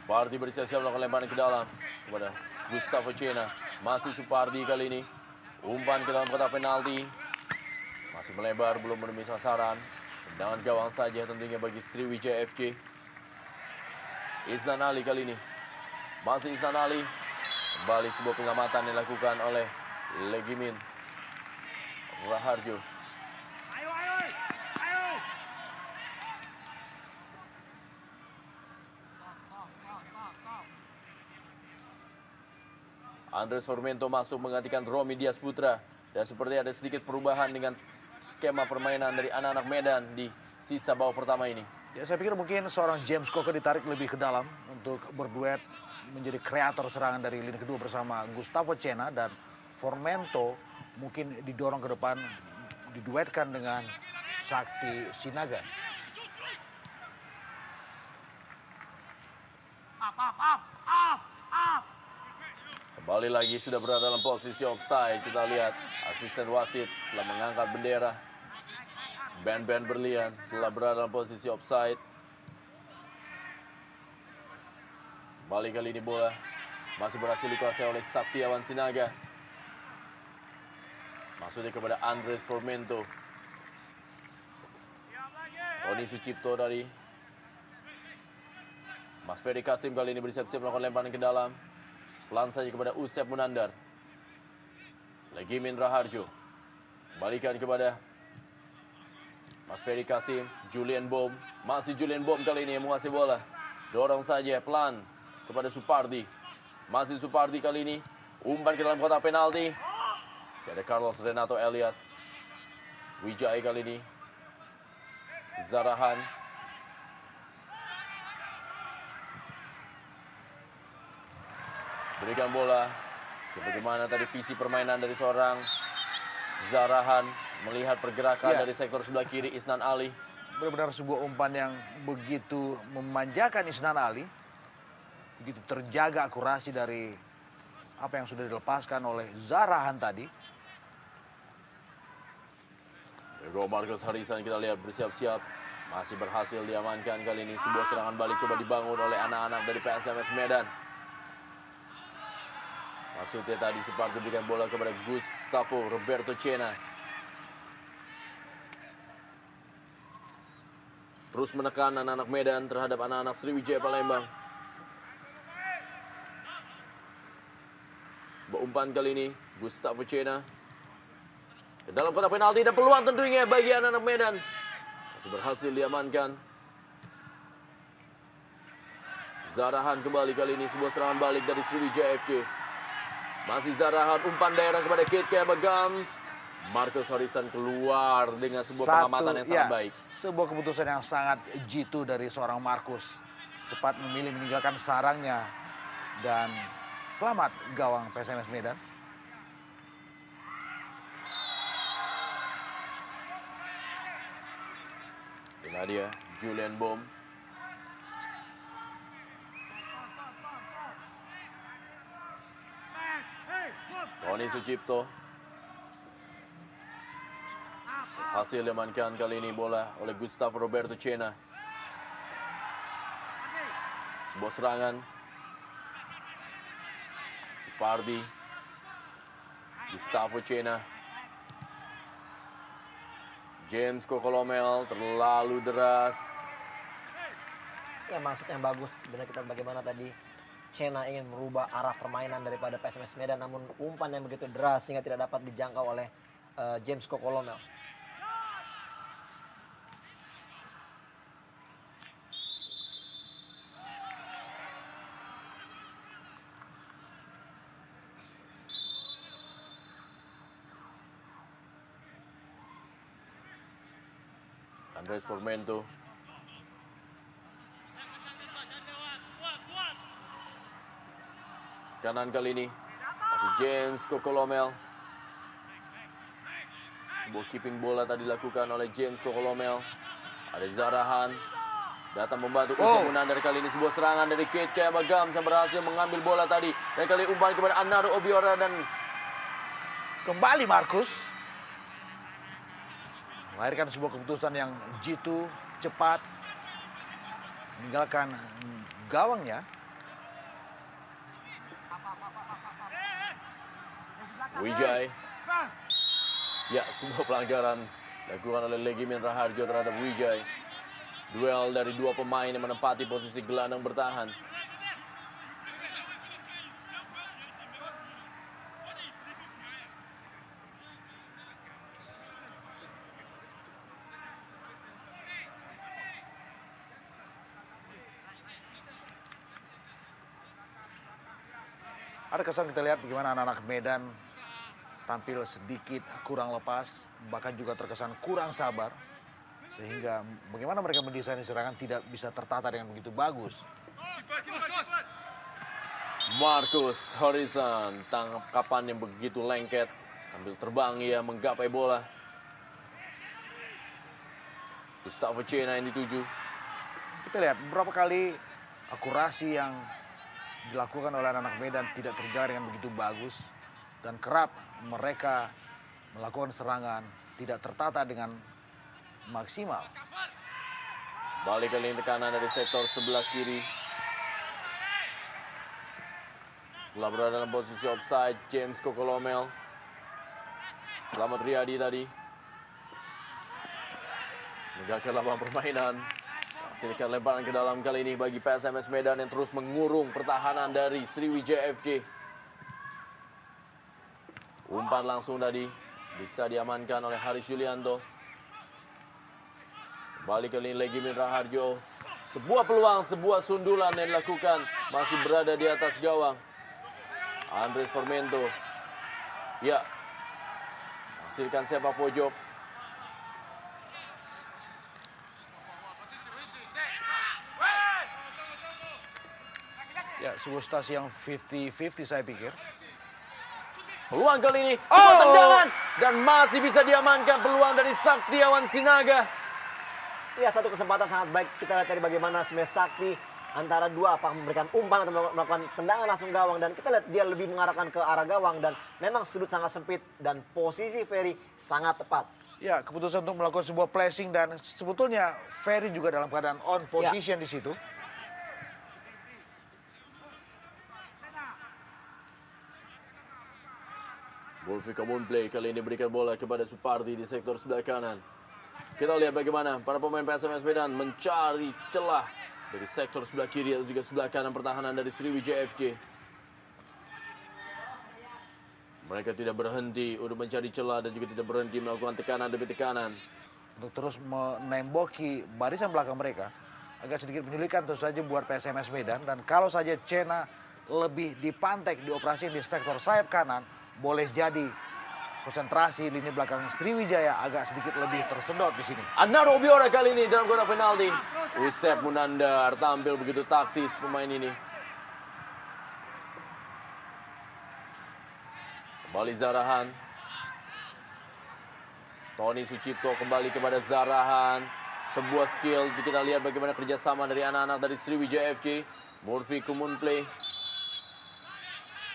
Supardi bersiap-siap melakukan lemparan ke dalam kepada Gustavo Cena. Masih Supardi kali ini. Umpan ke dalam kotak penalti. Masih melebar, belum menemui sasaran. Tendangan gawang saja tentunya bagi Sriwijaya FC. Isnan Ali kali ini. Masih Isnan Ali. Kembali sebuah penyelamatan dilakukan oleh Legimin Raharjo. Andres Formento masuk menggantikan Romi Dias Putra. Dan seperti ada sedikit perubahan dengan skema permainan dari anak-anak Medan di sisa babak pertama ini. Ya, saya pikir mungkin seorang James Koke ditarik lebih ke dalam untuk berduet menjadi kreator serangan dari lini kedua bersama Gustavo Cena, dan Formento mungkin didorong ke depan diduetkan dengan Sakti Sinaga. Kembali lagi sudah berada dalam posisi offside. Kita lihat asisten wasit telah mengangkat bendera. Ben Berlian telah berada dalam posisi offside. Kembali kali ini bola masih berhasil dikuasai oleh Saktiawan Sinaga. Maksudnya kepada Andres Formento. Tony Sucipto dari Mas Ferry Kasim kali ini bersiap-siap melakukan lemparan ke dalam. Pelan saja kepada Usep Munandar. Legimin Raharjo. Kembalikan kepada Mas Ferry Kasim. Julian Bom. Masih Julian Bom kali ini yang menguasai bola. Dorong saja pelan kepada Supardi. Masih Supardi kali ini. Umpan ke dalam kotak penalti. Masih ada Carlos Renato Elias. Wijaya kali ini. Zarahan. Berikan bola. Bagaimana tadi visi permainan dari seorang Zarahan. Melihat pergerakan dari sektor sebelah kiri Isnan Ali. Benar-benar sebuah umpan yang begitu memanjakan Isnan Ali. Begitu terjaga akurasi dari apa yang sudah dilepaskan oleh Zarahan tadi. Diego Marcos Harisan kita lihat bersiap-siap. Masih berhasil diamankan kali ini. Sebuah serangan balik coba dibangun oleh anak-anak dari PSMS Medan. Maksudnya tadi Supardi berikan bola kepada Gustavo Roberto Cena. Terus menekan anak-anak Medan terhadap anak-anak Sriwijaya Palembang. Sebuah umpan kali ini Gustavo Cena ke dalam kotak penalti dan peluang tentunya bagi anak-anak Medan. Masih berhasil diamankan. Zarahan kembali kali ini sebuah serangan balik dari Sriwijaya FC. Masih Zarahan, umpan daerah kepada Kate Kebagam. Marcos Harisan keluar dengan sebuah pengamatan yang sangat baik. Sebuah keputusan yang sangat jitu dari seorang Marcus. Cepat memilih meninggalkan sarangnya. Dan selamat gawang PSMS Medan. Inilah dia Julian Bom. Tony Sucipto. Hasil diamankan kali ini bola oleh Gustavo Roberto Cena. Sebuah serangan. Supardi. Gustavo Cena. James Kokolomel terlalu deras. Ya maksud yang bagus sebenarnya kita bagaimana tadi Cena ingin merubah arah permainan daripada PSMS Medan, namun umpan yang begitu deras sehingga tidak dapat dijangkau oleh James Kokolomel. Andres Formento. Kanan kali ini masih James Kokolomel. Sebuah keeping bola tadi dilakukan oleh James Kokolomel. Ada Zarahan datang membantu Usai Munandar. Kali ini sebuah serangan dari Kate Kayabagam yang berhasil mengambil bola tadi. Dan kali umpan kepada Anaro Obiora dan Kembali Markus. Melahirkan sebuah keputusan yang jitu, cepat. Meninggalkan gawangnya. Wijay. Ya, sebuah pelanggaran dilakukan oleh Legimin Raharjo terhadap Wijay. Duel dari dua pemain yang menempati posisi gelandang bertahan. Ada kesan kita lihat bagaimana anak-anak Medan tampil sedikit kurang lepas, bahkan juga terkesan kurang sabar. Sehingga bagaimana mereka mendesain serangan tidak bisa tertata dengan begitu bagus. Marcus Horizon, tangkapan yang begitu lengket. Sambil terbang ia menggapai bola. Gustavo Cena yang dituju. Kita lihat beberapa kali akurasi yang dilakukan oleh anak-anak Medan tidak terjaga dengan begitu bagus. Dan kerap mereka melakukan serangan tidak tertata dengan maksimal. Balik kali ini tekanan dari sektor sebelah kiri. Telah berada dalam posisi offside James Kokolomel. Selamat Riyadi tadi. Menegakkan lapangan permainan. Sinikan lemparan ke dalam kali ini bagi PSMS Medan yang terus mengurung pertahanan dari Sriwijaya FC. Umpan langsung tadi bisa diamankan oleh Haris Yulianto. Kembali kali ini Legimin Raharjo. Sebuah peluang, sebuah sundulan yang dilakukan masih berada di atas gawang. Andres Formento. Ya. Hasilkan sepak pojok. Ya, sebuah stasi yang 50-50 saya pikir. Peluang kali ini, sebuah tendangan. Dan masih bisa diamankan peluang dari Saktiawan Sinaga. Ya, satu kesempatan sangat baik. Kita lihat tadi bagaimana Smash Sakti antara dua, apakah memberikan umpan atau melakukan tendangan langsung gawang. Dan kita lihat dia lebih mengarahkan ke arah gawang. Dan memang sudut sangat sempit dan posisi Ferry sangat tepat. Ya, keputusan untuk melakukan sebuah placing dan sebetulnya Ferry juga dalam keadaan on position di situ. Wolfi Kamunplay kali ini berikan bola kepada Supardi di sektor sebelah kanan. Kita lihat bagaimana para pemain PSMS Medan mencari celah dari sektor sebelah kiri atau juga sebelah kanan pertahanan dari Sriwijaya FC. Mereka tidak berhenti untuk mencari celah dan juga tidak berhenti melakukan tekanan demi tekanan. Untuk terus menemboki barisan belakang mereka. Agak sedikit menyulitkan tentu saja buat PSMS Medan. Dan kalau saja Cena lebih dipantek di operasi di sektor sayap kanan, boleh jadi konsentrasi lini belakang Sriwijaya agak sedikit lebih tersedot di sini. Anaro Obiora kali ini dalam kotak penalti. Usep Munandar tampil begitu taktis pemain ini. Kembali Zarahan. Tony Sucipto kembali kepada Zarahan. Sebuah skill, kita lihat bagaimana kerjasama dari anak-anak dari Sriwijaya FC. Murphy Kumunplay.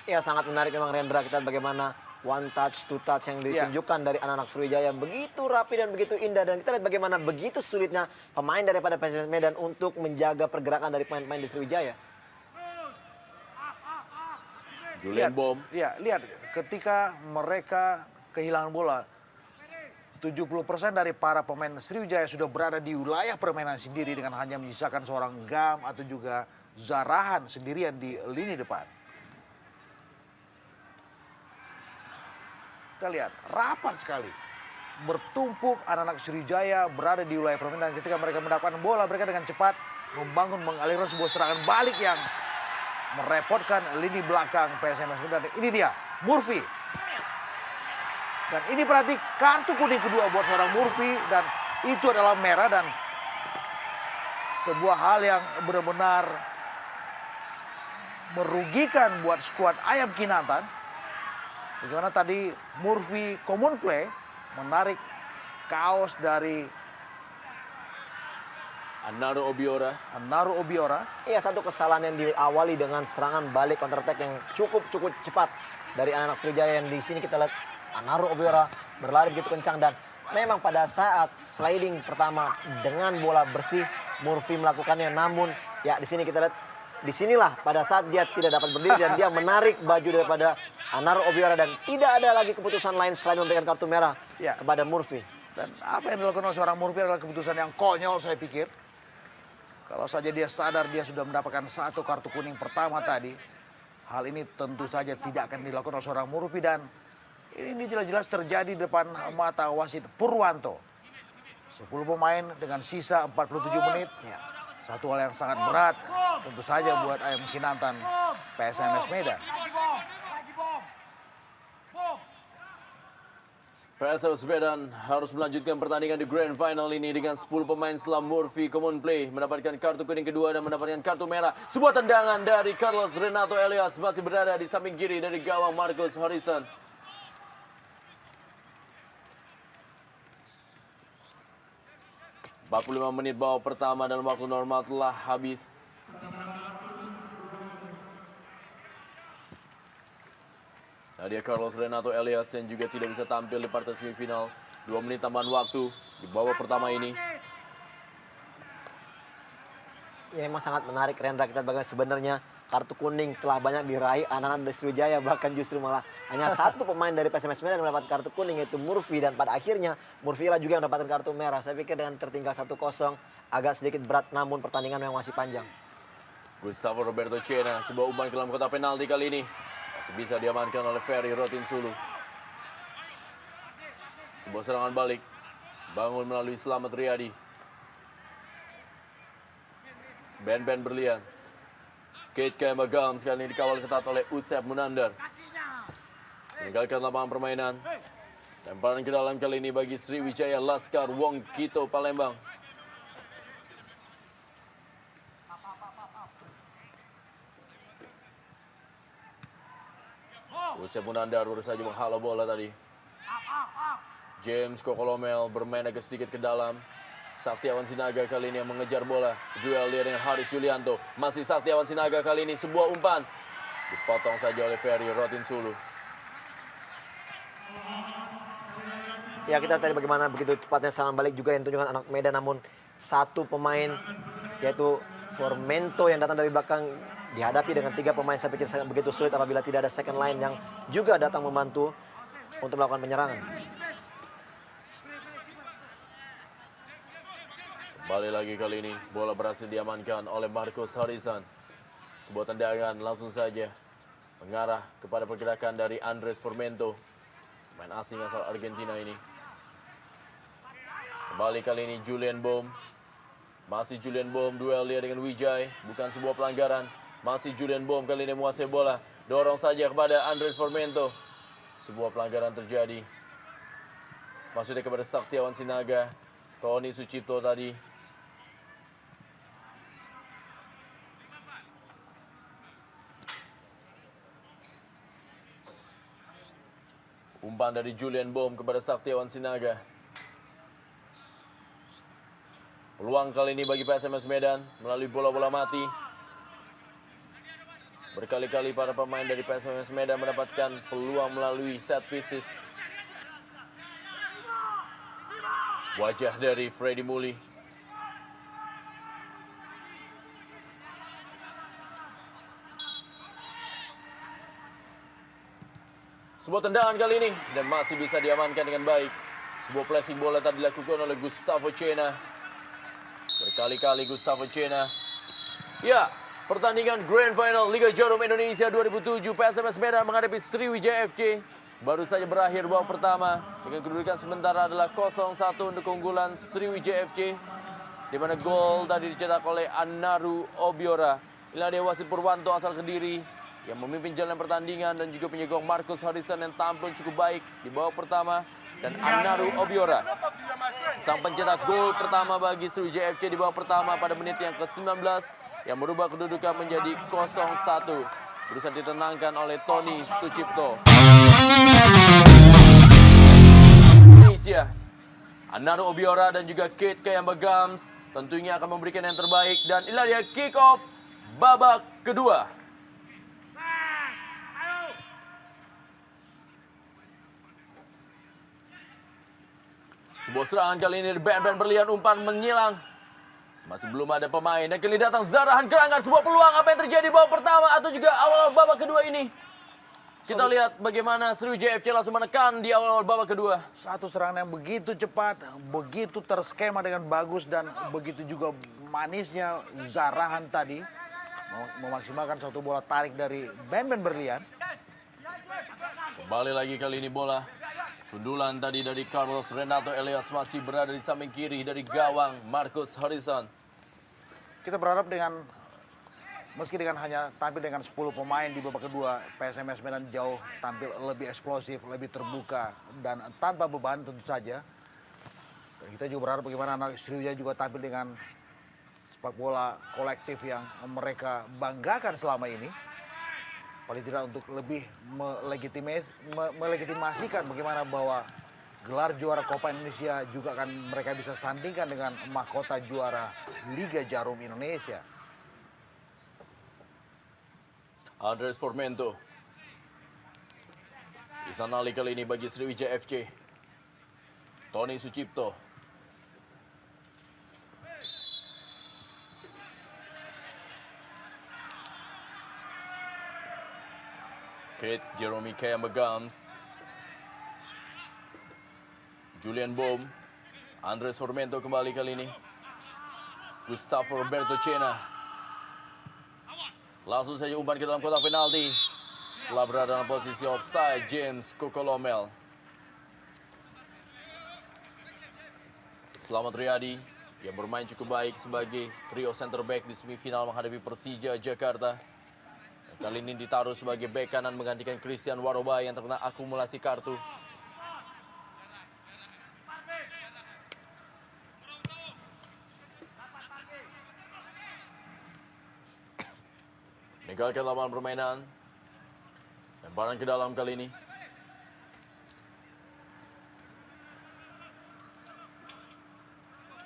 Ya, sangat menarik memang Rendra, kita bagaimana one touch, two touch yang Iya. ditunjukkan dari anak-anak Sriwijaya begitu rapi dan begitu indah, dan kita lihat bagaimana begitu sulitnya pemain daripada PSMS Medan untuk menjaga pergerakan dari pemain-pemain di Sriwijaya. Julian Bom. Ya, lihat ketika mereka kehilangan bola, 70% dari para pemain Sriwijaya sudah berada di wilayah permainan sendiri dengan hanya menyisakan seorang Gam atau juga Zarahan sendirian di lini depan. Kita lihat rapat sekali. Bertumpuk anak-anak Sriwijaya berada di wilayah permainan. Ketika mereka mendapatkan bola, mereka dengan cepat mengalirkan sebuah serangan balik yang merepotkan lini belakang PSMS Medan. Ini dia, Murphy. Dan ini berarti kartu kuning kedua buat seorang Murphy, dan itu adalah merah, dan sebuah hal yang benar-benar merugikan buat skuad Ayam Kinantan. Bagaimana tadi Murphy common play menarik kaos dari Anaro Obiora. Iya, satu kesalahan yang diawali dengan serangan balik counter attack yang cukup cepat dari anak-anak Sriwijaya, yang di sini kita lihat Anaro Obiora berlari begitu kencang, dan memang pada saat sliding pertama dengan bola bersih Murphy melakukannya, namun ya di sini kita lihat disinilah pada saat dia tidak dapat berdiri dan dia menarik baju daripada Anaro Obiora, dan tidak ada lagi keputusan lain selain memberikan kartu merah Ya. kepada Murphy. Dan apa yang dilakukan oleh seorang Murphy adalah keputusan yang konyol, saya pikir. Kalau saja dia sadar dia sudah mendapatkan satu kartu kuning pertama tadi, hal ini tentu saja tidak akan dilakukan oleh seorang Murphy, dan ini jelas-jelas terjadi di depan mata wasit Purwanto. 10 pemain dengan sisa 47 menit. Ya. Satu hal yang sangat berat tentu saja buat Ayam Kinantan PSMS Medan. PSMS Medan harus melanjutkan pertandingan di Grand Final ini dengan 10 pemain setelah Murphy common play mendapatkan kartu kuning kedua dan mendapatkan kartu merah. Sebuah tendangan dari Carlos Renato Elias masih berada di samping kiri dari gawang Marcus Harrison. – 45 menit babak pertama dalam waktu normal telah habis. Nah, dia Carlos Renato Elias yang juga tidak bisa tampil di partai semifinal. 2 menit tambahan waktu di babak pertama ini. Ya, memang sangat menarik, Rendra. Kita bagaimana sebenarnya kartu kuning telah banyak diraih anak-anak dari Sriwijaya, bahkan justru malah hanya satu pemain dari PSMS Medan yang mendapat kartu kuning, yaitu Murphy, dan pada akhirnya Murphy lah juga yang mendapatkan kartu merah. Saya pikir dengan tertinggal 1-0 agak sedikit berat, namun pertandingan memang masih panjang. Gustavo Roberto Cena, sebuah umpan ke dalam kotak penalti kali ini masih bisa diamankan oleh Ferry Rotinsulu. Sebuah serangan balik, bangun melalui Slamet Riyadi. Ben berlian. Kate Kemagam sekali ini dikawal ketat oleh Usep Munandar. Meninggalkan lapangan permainan. Lemparan ke dalam kali ini bagi Sriwijaya Laskar Wong Kito Palembang. Usep Munandar baru saja menghalau bola tadi. James Kokolomel bermain agak sedikit ke dalam. Saktiawan Sinaga kali ini yang mengejar bola. Duel dia dengan Haris Yulianto. Masih Saktiawan Sinaga kali ini. Sebuah umpan. Dipotong saja oleh Ferry Rotinsulu. Ya, kita tadi bagaimana begitu cepatnya serangan balik juga yang ditunjukkan anak Medan, namun satu pemain yaitu Formento yang datang dari belakang dihadapi dengan 3 pemain. Saya pikir sangat begitu sulit apabila tidak ada second line yang juga datang membantu untuk melakukan penyerangan. Kembali lagi kali ini bola berhasil diamankan oleh Marcus Harrison. Sebuah tendangan langsung saja mengarah kepada pergerakan dari Andres Formento, pemain asing asal Argentina ini. Kembali kali ini Julian Bom. Masih Julian Bom, duel dia dengan Wijay. Bukan sebuah pelanggaran. Masih Julian Bom kali ini menguasai bola. Dorong saja kepada Andres Formento. Sebuah pelanggaran terjadi. Maksudnya kepada Saktiawan Sinaga. Tony Sucipto tadi. Umpan dari Julian Bom kepada Saktiawan Sinaga. Peluang kali ini bagi PSMS Medan melalui bola-bola mati. Berkali-kali para pemain dari PSMS Medan mendapatkan peluang melalui set pieces. Wajah dari Freddy Muli. Sebuah tendangan kali ini dan masih bisa diamankan dengan baik. Sebuah placing bola tadi dilakukan oleh Gustavo Cena. Berkali-kali Gustavo Cena. Ya, pertandingan Grand Final Liga Jarum Indonesia 2007 PSMS Medan menghadapi Sriwijaya FC baru saja berakhir babak pertama dengan kedudukan sementara adalah 0-1 untuk keunggulan Sriwijaya FC, di mana gol tadi dicetak oleh Anaru Obiora. Inilah dia wasit Purwanto asal Kediri yang memimpin jalan pertandingan dan juga penyokong Marcus Harrison yang tampil cukup baik di babak pertama, dan Anaru Obiora sang pencetak gol pertama bagi Sriwijaya FC di babak pertama pada menit yang ke-19 yang merubah kedudukan menjadi 0-1. Berusaha ditenangkan oleh Tony Sucipto. Indonesia, Anaru Obiora dan juga Kate Kayambagams tentunya akan memberikan yang terbaik, dan inilah dia kick off babak kedua. Sebuah serangan kali ini band berlian, umpan menyilang. Masih belum ada pemain dan kini datang Zarahan Keranggan. Sebuah peluang, apa yang terjadi di babak pertama atau juga awal babak kedua ini. Kita lihat bagaimana Sriwijaya FC langsung menekan di awal babak kedua. Satu serangan yang begitu cepat, begitu terskema dengan bagus, dan begitu juga manisnya Zarahan tadi memaksimalkan satu bola tarik dari band berlian. Kembali lagi kali ini bola. Sundulan tadi dari Carlos Renato Elias masih berada di samping kiri dari gawang Marcus Harrison. Kita berharap meski dengan hanya tampil dengan 10 pemain di babak kedua, PSMS Medan jauh tampil lebih eksplosif, lebih terbuka, dan tanpa beban tentu saja. Dan kita juga berharap bagaimana anak Sriwijaya juga tampil dengan sepak bola kolektif yang mereka banggakan selama ini. Paling tidak untuk lebih melegitimasikan bagaimana bahwa gelar juara Copa Indonesia juga akan mereka bisa sandingkan dengan mahkota juara Liga Jarum Indonesia. Andres Formento. Isnanali kali ini bagi Sriwijaya FC. Tony Sucipto. Kate Jeremy Kayambagams. Julian Bom. Andres Formento kembali kali ini. Gustavo Roberto Cena. Langsung saja umpan ke dalam kotak penalti. Telah berada dalam posisi offside James Kokolomel. Selamat Riyadi yang bermain cukup baik sebagai trio center back di semifinal menghadapi Persija Jakarta. Kali ini ditaruh sebagai bek kanan menggantikan Christian Warobai yang terkena akumulasi kartu. Meninggalkan lapangan permainan. Lemparan ke dalam kali ini.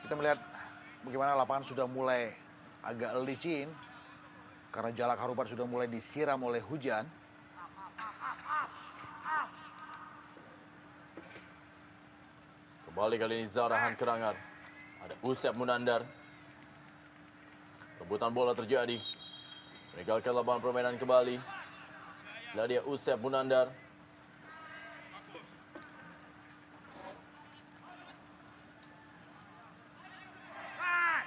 Kita melihat bagaimana lapangan sudah mulai agak licin karena Jalak Harupat sudah mulai disiram oleh hujan. Kembali kali ini Zarahan Keranggan. Ada Usep Munandar. Rebutan bola terjadi. Meninggalkan lapangan permainan kembali. Lalu dia Usep Munandar.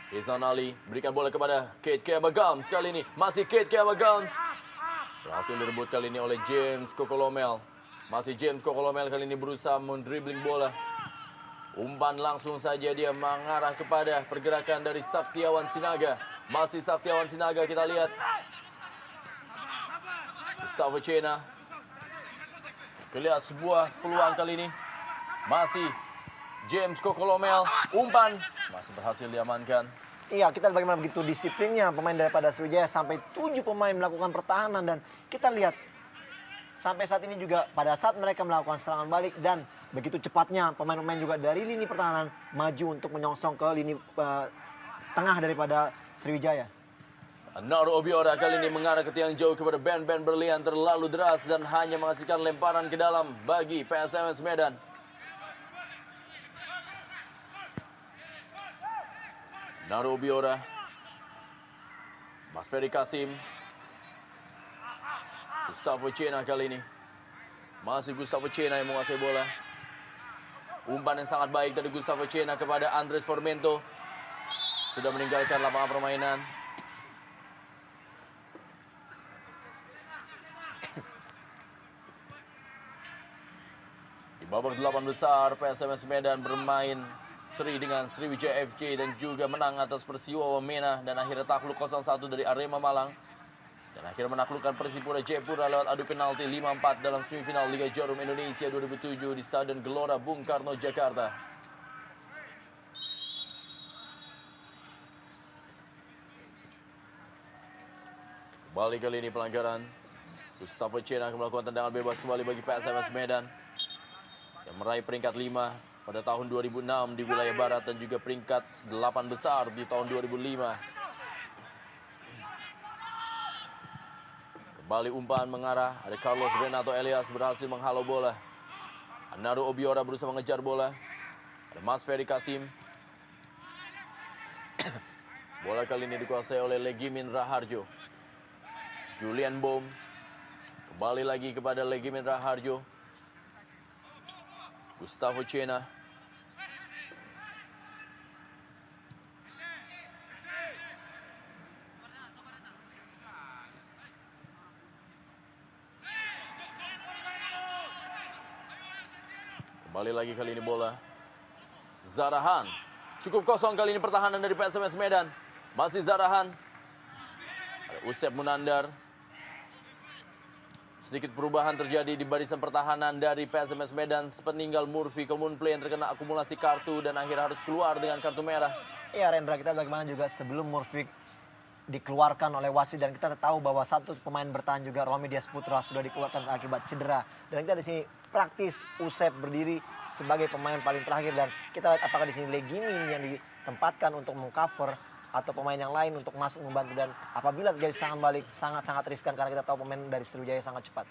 Ihsan Ali berikan bola kepada Kate Kayambagams kali ini. Masih Kate Kayambagams. Berhasil direbut kali ini oleh James Kokolomel. Masih James Kokolomel kali ini berusaha mendribling bola. Umpan langsung saja dia mengarah kepada pergerakan dari Saktiawan Sinaga. Masih Saktiawan Sinaga, kita lihat. Gustavo Cena. Kelihatan sebuah peluang kali ini. Masih James Kokolomel. Umpan masih berhasil diamankan. Iya, kita lihat bagaimana begitu disiplinnya pemain daripada Sriwijaya sampai 7 pemain melakukan pertahanan, dan kita lihat sampai saat ini juga pada saat mereka melakukan serangan balik dan begitu cepatnya pemain-pemain juga dari lini pertahanan maju untuk menyongsong ke lini tengah daripada Sriwijaya. Naru Obiora kali ini mengarah ke tiang jauh kepada Ben Berlian, terlalu deras dan hanya menghasilkan lemparan ke dalam bagi PSMS Medan. Naru Obiora, Mas Ferry Kasim, Gustavo Cena kali ini. Masih Gustavo Cena yang menguasai bola. Umpan yang sangat baik dari Gustavo Cena kepada Andres Formento. Sudah meninggalkan lapangan permainan. Di babak 8 besar, PSMS Medan bermain seri dengan Sriwijaya FC dan juga menang atas Persiwa Wamena dan akhirnya takluk 0-1 dari Arema Malang. Dan akhirnya menaklukkan Persipura Jayapura lewat adu penalti 5-4 dalam semifinal Liga Jarum Indonesia 2007 di Stadion Gelora Bung Karno, Jakarta. Kembali kali ini pelanggaran. Gustavo Cena akan melakukan tendangan bebas kembali bagi PSMS Medan yang meraih peringkat 5 pada tahun 2006 di wilayah barat dan juga peringkat 8 besar di tahun 2005. Kembali umpan mengarah, ada Carlos Renato Elias berhasil menghalau bola. Naru Obiora berusaha mengejar bola. Ada Mas Ferry Kasim. Bola kali ini dikuasai oleh Legimin Raharjo. Julian Bom. Kembali lagi kepada Legimin Raharjo. Gustavo Cena. Kembali lagi kali ini bola. Zarahan. Cukup kosong kali ini pertahanan dari PSMS Medan. Masih Zarahan. Ada Usep Munandar. Sedikit perubahan terjadi di barisan pertahanan dari PSMS Medan. Sepeninggal Murphy Komunplay yang terkena akumulasi kartu dan akhirnya harus keluar dengan kartu merah. Ya Rendra, kita bagaimana juga sebelum Murphy dikeluarkan oleh wasit dan kita tahu bahwa satu pemain bertahan juga Romi Dias Putra sudah dikeluarkan akibat cedera. Dan kita di sini praktis Usep berdiri sebagai pemain paling terakhir dan kita lihat apakah di sini Legimin yang ditempatkan untuk mengcover atau pemain yang lain untuk masuk membantu, dan apabila terjadi serangan balik sangat-sangat riskan karena kita tahu pemain dari Sriwijaya sangat cepat.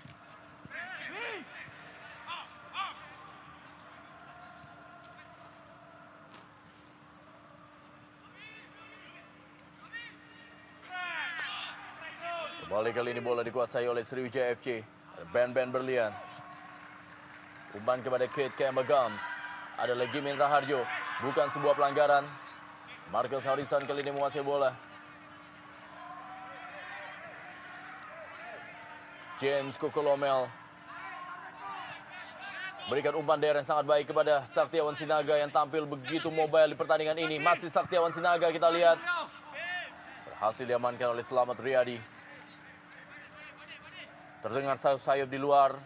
Kembali kali ini bola dikuasai oleh Sriwijaya FC. Ben Berlian. Umpan kepada Kate Kemba Gams. Ada Legimin Raharjo. Bukan sebuah pelanggaran. Marcus Harrison kali ini menguasai bola. James Kokolomel. Berikan umpan daerah yang sangat baik kepada Saktiawan Sinaga yang tampil begitu mobile di pertandingan ini. Masih Saktiawan Sinaga kita lihat. Berhasil diamankan oleh Selamat Riyadi. Terdengar sayup-sayup di luar.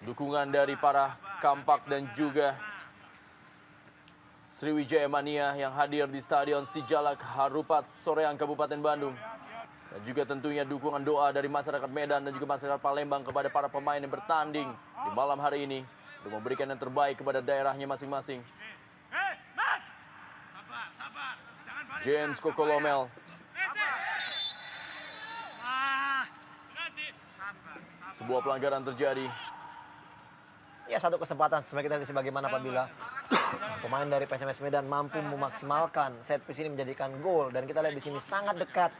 Dukungan dari para Kampak dan juga Sriwijaya Mania yang hadir di Stadion Sijalak Harupat Soreang Kabupaten Bandung. Dan juga tentunya dukungan doa dari masyarakat Medan dan juga masyarakat Palembang kepada para pemain yang bertanding di malam hari ini untuk memberikan yang terbaik kepada daerahnya masing-masing. James Kokolomel. Sebuah pelanggaran terjadi. Ya, satu kesempatan sebagai kita bagaimana apabila pemain dari PSMS Medan mampu memaksimalkan set piece ini menjadikan gol, dan kita lihat di sini sangat dekat.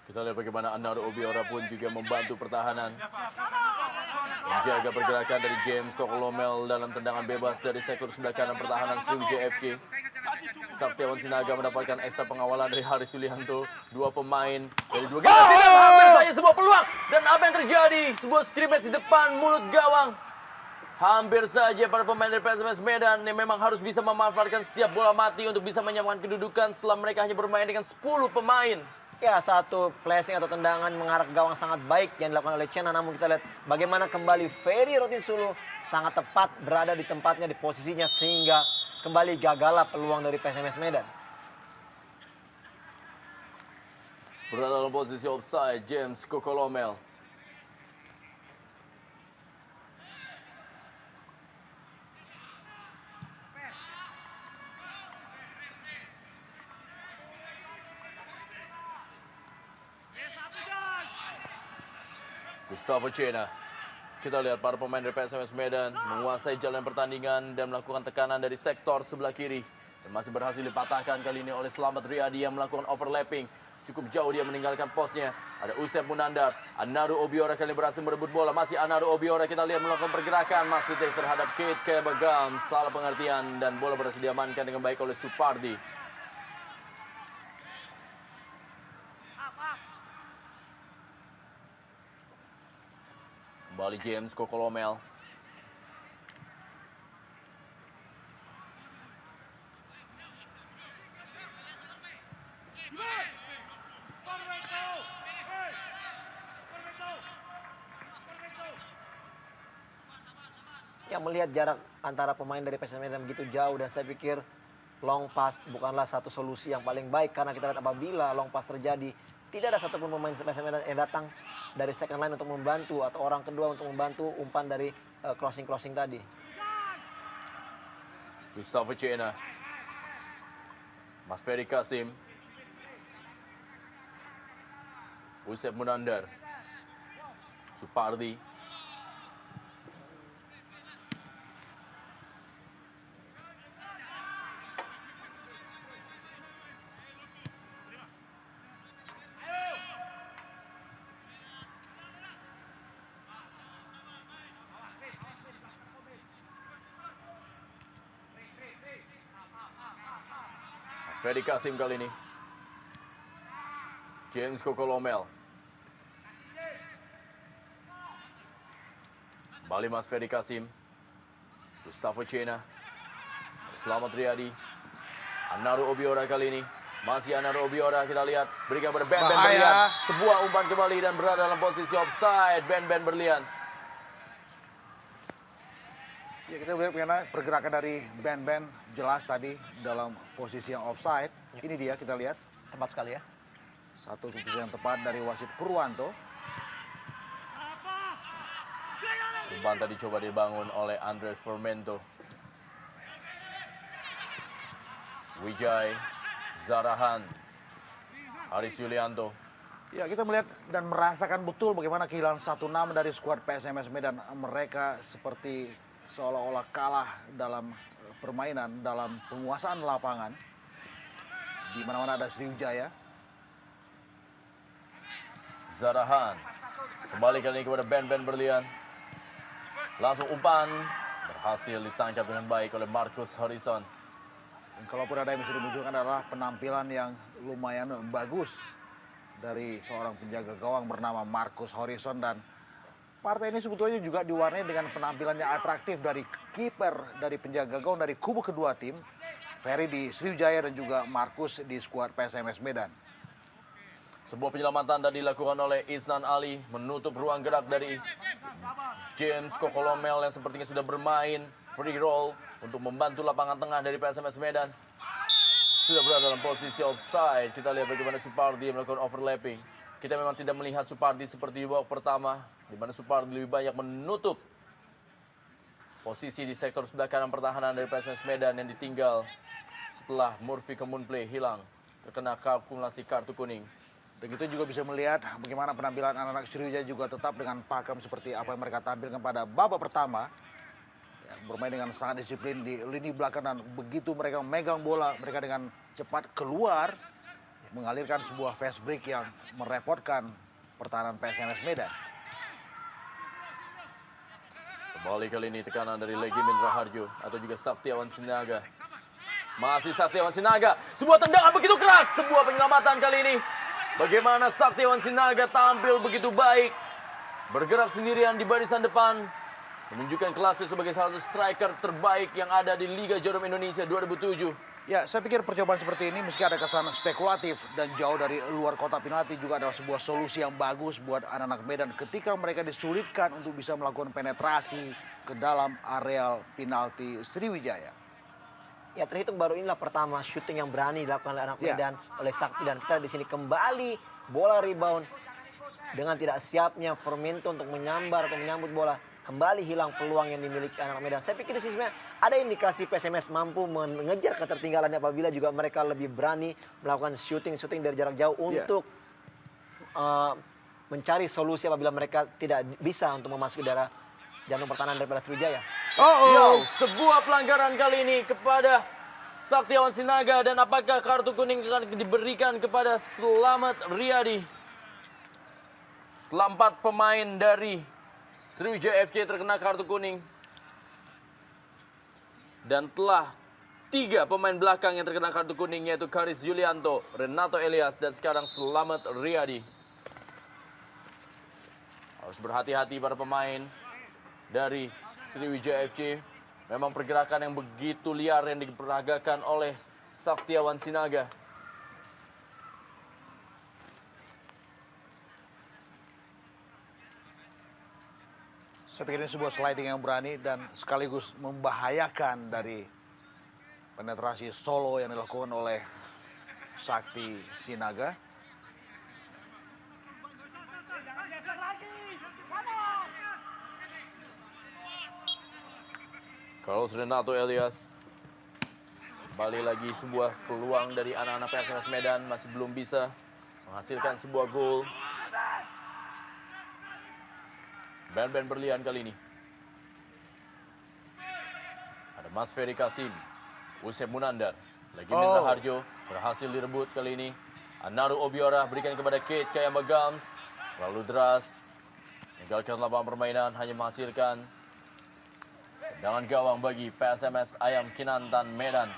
Kita lihat bagaimana Naru Obiora pun juga membantu pertahanan. Menjaga pergerakan dari James Kokolomel dalam tendangan bebas dari sektor sebelah kanan pertahanan Sriwijaya FC. Saktiawan Sinaga mendapatkan ekstra pengawalan dari Haris Yulianto. Dua pemain dari dua gawang. Hampir saja sebuah peluang. Dan apa yang terjadi? Sebuah scrimmage di depan mulut gawang. Hampir saja para pemain dari PSMS Medan yang memang harus bisa memanfaatkan setiap bola mati untuk bisa menyamakan kedudukan setelah mereka hanya bermain dengan 10 pemain. Ya, satu placing atau tendangan mengarah ke gawang sangat baik yang dilakukan oleh Cena. Namun kita lihat bagaimana kembali Ferry Rotinsulu sangat tepat berada di tempatnya, di posisinya, sehingga kembali gagallah peluang dari PSMS Medan. Berada dalam posisi offside James Kokolomel. Gustavo Cena. Kita lihat para pemain dari PSMS Medan menguasai jalan pertandingan dan melakukan tekanan dari sektor sebelah kiri. Dan masih berhasil dipatahkan kali ini oleh Slamet Riyadi yang melakukan overlapping. Cukup jauh dia meninggalkan posnya. Ada Usep Munandar. Anaru Obiora kali ini berhasil merebut bola. Masih Anaru Obiora, kita lihat melakukan pergerakan. Masih terhadap Kate Kebagam. Salah pengertian dan bola berhasil diamankan dengan baik oleh Supardi. Kembali James Kokolomel. Ya, melihat jarak antara pemain dari PSM Medan begitu jauh, dan saya pikir long pass bukanlah satu solusi yang paling baik, karena kita lihat apabila long pass terjadi, tidak ada satupun pemain PSM Medan yang datang dari second line untuk membantu atau orang kedua untuk membantu umpan dari crossing tadi. Gustavo Cena. Mas Ferry Kasim. Usep Munandar. Supardi. Ferry Kasim kali ini. James Kokolomel. Kembali Mas Ferry Kasim. Gustavo Cena. Slamet Riyadi. Anaru Obiora kali ini. Masih Anaru Obiora, kita lihat. Berikan pada Ben Berlian. Sebuah umpan kembali dan berada dalam posisi offside. Ben Berlian. Ya, kita lihat bagaimana pergerakan dari Ben jelas tadi dalam posisi yang offside. Ini dia, kita lihat. Tepat sekali ya. Satu keputusan yang tepat dari wasit Purwanto. Umpan tadi coba dibangun oleh Andres Fermento. Wijay, Zarahan, Haris Yulianto. Ya, kita melihat dan merasakan betul bagaimana kehilangan satu nama dari skuad PSMS Medan. Mereka seperti seolah-olah kalah dalam permainan, dalam penguasaan lapangan. Di mana-mana ada Sriwijaya. Zarahan. Kembali kali ini kepada Ben Berlian. Langsung umpan. Berhasil ditangkap dengan baik oleh Marcus Harrison. Dan kalaupun ada yang bisa dimunculkan adalah penampilan yang lumayan bagus dari seorang penjaga gawang bernama Marcus Harrison. Dan partai ini sebetulnya juga diwarnai dengan penampilan yang atraktif dari kiper, dari penjaga gawang dari kubu kedua tim. Ferry di Sriwijaya dan juga Marcus di skuad PSMS Medan. Sebuah penyelamatan tadi dilakukan oleh Isnan Ali, menutup ruang gerak dari James Kokolomel yang sepertinya sudah bermain free roll untuk membantu lapangan tengah dari PSMS Medan. Sudah berada dalam posisi offside. Kita lihat bagaimana Supardi melakukan overlapping. Kita memang tidak melihat Supardi seperti di babak pertama, di mana Supardi lebih banyak menutup posisi di sektor sebelah kanan pertahanan dari PSMS Medan yang ditinggal setelah Murphy Kemunplay hilang terkena akumulasi kartu kuning. Dan kita juga bisa melihat bagaimana penampilan anak-anak Sriwijaya juga tetap dengan pakem seperti apa yang mereka tampilkan pada babak pertama. Ya, bermain dengan sangat disiplin di lini belakang, dan begitu mereka memegang bola, mereka dengan cepat keluar mengalirkan sebuah fast break yang merepotkan pertahanan PSMS Medan. Kembali kali ini tekanan dari Legimin Raharjo atau juga Saktiawan Sinaga. Masih Saktiawan Sinaga. Sebuah tendangan begitu keras. Sebuah penyelamatan kali ini. Bagaimana Saktiawan Sinaga tampil begitu baik. Bergerak sendirian di barisan depan. Menunjukkan kelasnya sebagai salah satu striker terbaik yang ada di Liga Jarum Indonesia 2007. Ya, saya pikir percobaan seperti ini meski ada kesan spekulatif dan jauh dari luar kotak penalti juga adalah sebuah solusi yang bagus buat anak-anak Medan ketika mereka disulitkan untuk bisa melakukan penetrasi ke dalam areal penalti Sriwijaya. Ya, terhitung baru inilah pertama syuting yang berani dilakukan oleh anak Medan, oleh Sakti, dan kita di sini kembali bola rebound dengan tidak siapnya Fermento untuk menyambar atau menyambut bola. Kembali hilang peluang yang dimiliki anak Medan. Saya pikir di sini sebenarnya ada indikasi PSMS mampu mengejar ketertinggalannya apabila juga mereka lebih berani melakukan shooting dari jarak jauh untuk mencari solusi apabila mereka tidak bisa untuk memasuki daerah jantung pertahanan daripada Sriwijaya. Yo, sebuah pelanggaran kali ini kepada Saktiawan Sinaga, dan apakah kartu kuning akan diberikan kepada Slamet Riyadi? Telah 4 pemain dari Sriwijaya FC terkena kartu kuning. Dan telah 3 pemain belakang yang terkena kartu kuning, yaitu Karis Yulianto, Renato Elias, dan sekarang Slamet Riyadi. Harus berhati-hati para pemain dari Sriwijaya FC. Memang pergerakan yang begitu liar yang diperagakan oleh Saktiawan Sinaga. Saya pikir ini sebuah sliding yang berani dan sekaligus membahayakan dari penetrasi solo yang dilakukan oleh Sakti Sinaga. Carlos Renato Elias. Kembali lagi sebuah peluang dari anak-anak PSMS Medan, masih belum bisa menghasilkan sebuah gol. Band-band berlian kali ini. Ada Mas Ferry Kasim, Usep Munandar, lagi Minta Harjo berhasil direbut kali ini. Anaru Obiora berikan kepada Kate Kayamba Gams, lalu deras meninggalkan lapangan permainan, hanya menghasilkan tendangan gawang bagi PSMS Ayam Kinantan Medan.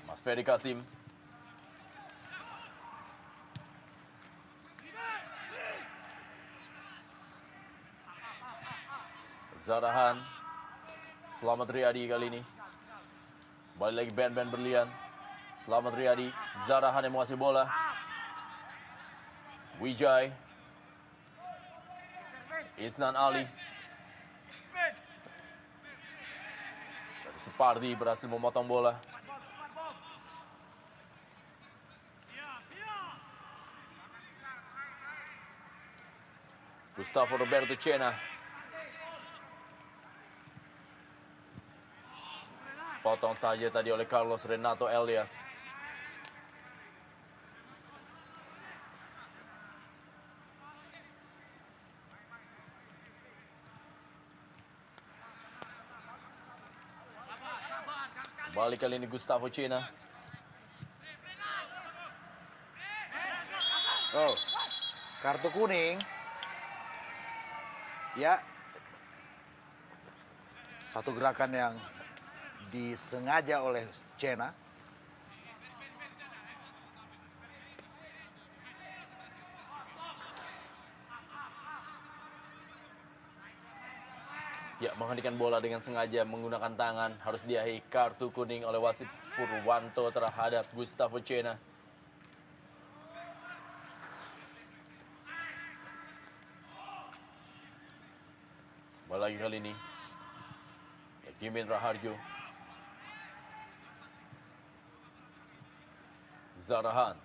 Mas Ferry Kasim. Zarahan. Slamet Riyadi kali ini. Balik lagi band-band berlian. Slamet Riyadi. Zarahan yang menguasai bola. Wijay. Isnan Ali. Supardi berhasil memotong bola. Gustavo Roberto Cena. Potong saja tadi oleh Carlos Renato Elias. Kembali kali ini Gustavo Cena. Kartu kuning. Ya. Satu gerakan yang disengaja oleh Cena. Ya, menghentikan bola dengan sengaja menggunakan tangan, harus diakhiri kartu kuning oleh wasit Purwanto terhadap Gustavo Cena. Bola lagi kali ini. Gimin Raharjo. Zarahan.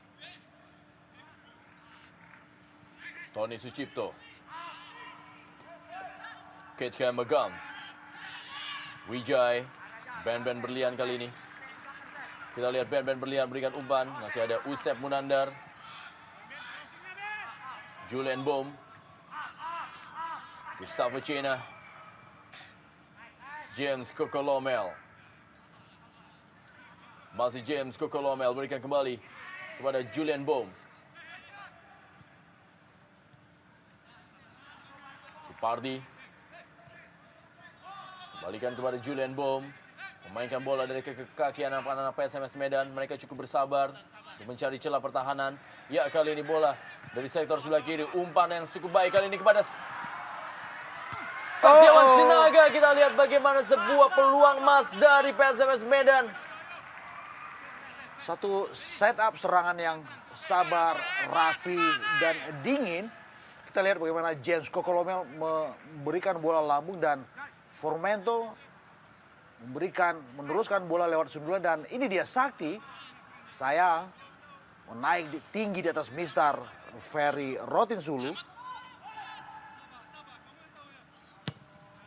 Tony Sucipto. Kate Kayamba Gams. Wijay. Band-band berlian kali ini. Kita lihat band-band berlian berikan umpan. Masih ada Usep Munandar. Julian Bom. Gustavo Cena. James Kokolomel. Masih James Kokolomel berikan kembali kepada Julian Bom. Supardi. Kembalikan kepada Julian Bom. Memainkan bola dari kaki anak-anak PSMS Medan. Mereka cukup bersabar untuk mencari celah pertahanan. Ya, kali ini bola dari sektor sebelah kiri. Umpan yang cukup baik kali ini kepada Saktiawan Sinaga. Kita lihat bagaimana sebuah peluang emas dari PSMS Medan. Satu setup serangan yang sabar, rapi, dan dingin. Kita lihat bagaimana James Kokolomel memberikan bola lambung dan Formento meneruskan bola lewat sundulan, dan ini dia Sakti. Sayang, menaik tinggi di atas Mister Ferry Rotinsulu.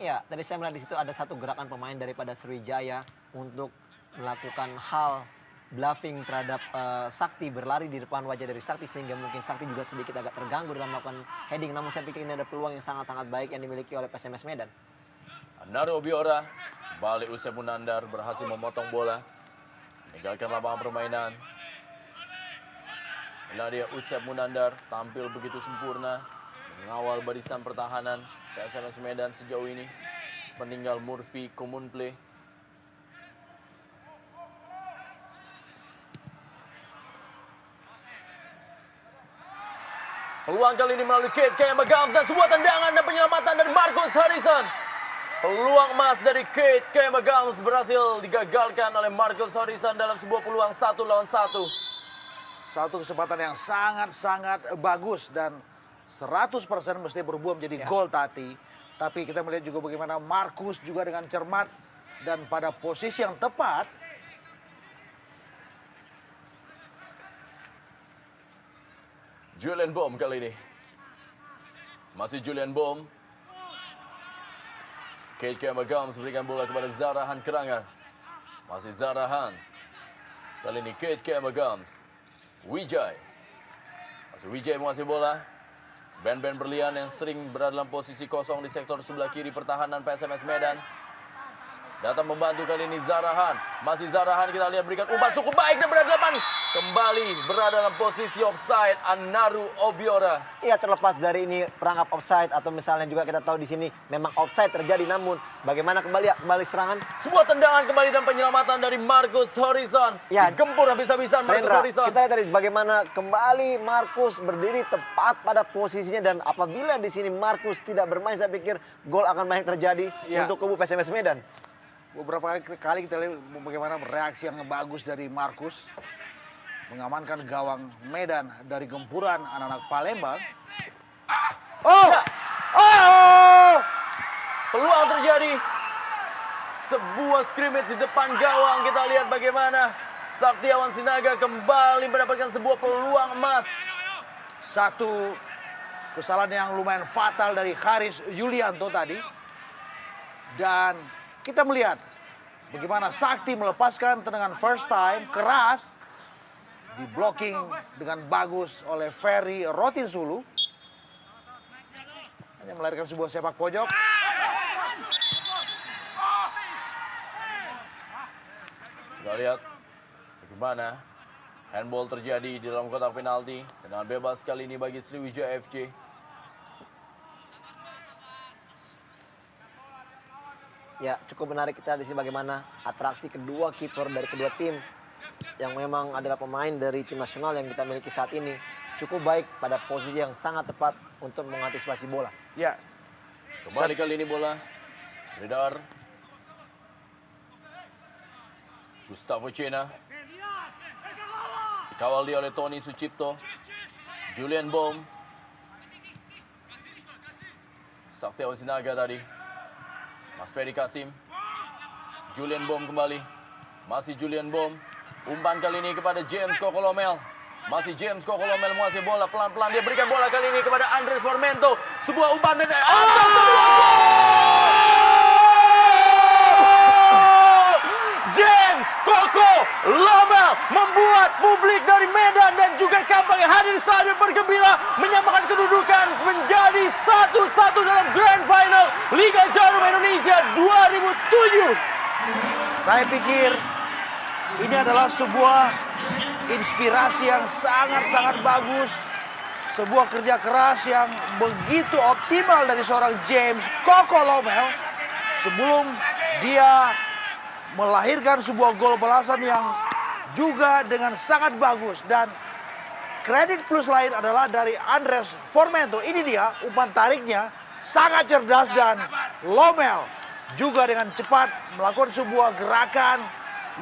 Ya, tadi saya melihat di situ ada satu gerakan pemain daripada Sriwijaya untuk melakukan hal bluffing terhadap Sakti, berlari di depan wajah dari Sakti sehingga mungkin Sakti juga sedikit agak terganggu dalam melakukan heading. Namun saya pikir ini ada peluang yang sangat-sangat baik yang dimiliki oleh PSMS Medan. Naru Obiora balik Usep Munandar berhasil memotong bola, meninggalkan lapangan permainan. Inilah dia Usep Munandar tampil begitu sempurna mengawal barisan pertahanan PSMS Medan sejauh ini sepeninggal Murphy Komunple. Peluang kali ini melalui Kate Kayama-Gams dan sebuah tendangan dan penyelamatan dari Marcus Harrison. Peluang emas dari Kate Kayama-Gams berhasil digagalkan oleh Marcus Harrison dalam sebuah peluang 1 lawan 1. Satu kesempatan yang sangat-sangat bagus dan 100% mesti berbuah menjadi gol tadi. Tapi kita melihat juga bagaimana Marcus juga dengan cermat dan pada posisi yang tepat. Julian Bohm kali ini. Masih Julian Bohm. Kate Kayama-Gams berikan bola kepada Zarahan Kerangan. Masih Zarahan. Kali ini Kate Kayama-Gams. Wijay. Masih Wijay menguasai bola. Ben-Ben Berlian yang sering berada dalam posisi kosong di sektor sebelah kiri pertahanan PSMS Medan. Datang membantu kali ini Zarahan. Masih Zarahan, kita lihat berikan umpan cukup baik dan berada depan. Kembali berada dalam posisi offside Naru Obiora. Iya, terlepas dari ini perangkap offside atau misalnya juga kita tahu di sini memang offside terjadi, namun bagaimana kembali serangan? Sebuah tendangan kembali dan penyelamatan dari Marcus Harrison. Ya, digempur habis-habisan Marcus Rendra, Harrison. kita lihat tadi bagaimana kembali Marcus berdiri tepat pada posisinya, dan apabila di sini Marcus tidak bermain, saya pikir gol akan banyak terjadi untuk kubu PSMS Medan. Beberapa kali kita lihat bagaimana reaksi yang bagus dari Marcus. Mengamankan gawang Medan dari gempuran anak-anak Palembang. Oh! Ya. Oh! Peluang terjadi. Sebuah scrimmage di depan gawang. Kita lihat bagaimana Saktiawan Sinaga kembali mendapatkan sebuah peluang emas. Satu kesalahan yang lumayan fatal dari Haris Yulianto tadi. Dan kita melihat bagaimana Sakti melepaskan tendangan first time keras. Di blocking dengan bagus oleh Ferry Rotinsulu. Hanya melahirkan sebuah sepak pojok. Kita lihat bagaimana handball terjadi di dalam kotak penalti. Tendangan bebas kali ini bagi Sriwijaya FC. Ya, cukup menarik kita di sini bagaimana atraksi kedua kiper dari kedua tim yang memang adalah pemain dari tim nasional yang kita miliki saat ini cukup baik pada posisi yang sangat tepat untuk mengantisipasi bola. Ya, Kembali kali ini bola beredar. Gustavo Cena dikawal dia oleh Tony Sucipto. Julian Bohm. Saktiawan Sinaga tadi. Mas Ferry Kasim. Julian Bohm kembali. Masih Julian Bohm. Umpan kali ini kepada James Kokolomel. Masih James Kokolomel menguasai bola. Pelan-pelan dia berikan bola kali ini kepada Andres Formento. Sebuah umpan dan James Kokolomel membuat publik dari Medan dan juga Kampang yang hadir di stadion bergembira menyamakan kedudukan menjadi 1-1 dalam Grand Final Liga Jarum Indonesia 2007. saya pikir ini adalah sebuah inspirasi yang sangat-sangat bagus. Sebuah kerja keras yang begitu optimal dari seorang James Kokolomel. Sebelum dia melahirkan sebuah gol balasan yang juga dengan sangat bagus. Dan kredit plus lain adalah dari Andres Formento. Ini dia umpan tariknya sangat cerdas dan Lomel juga dengan cepat melakukan sebuah gerakan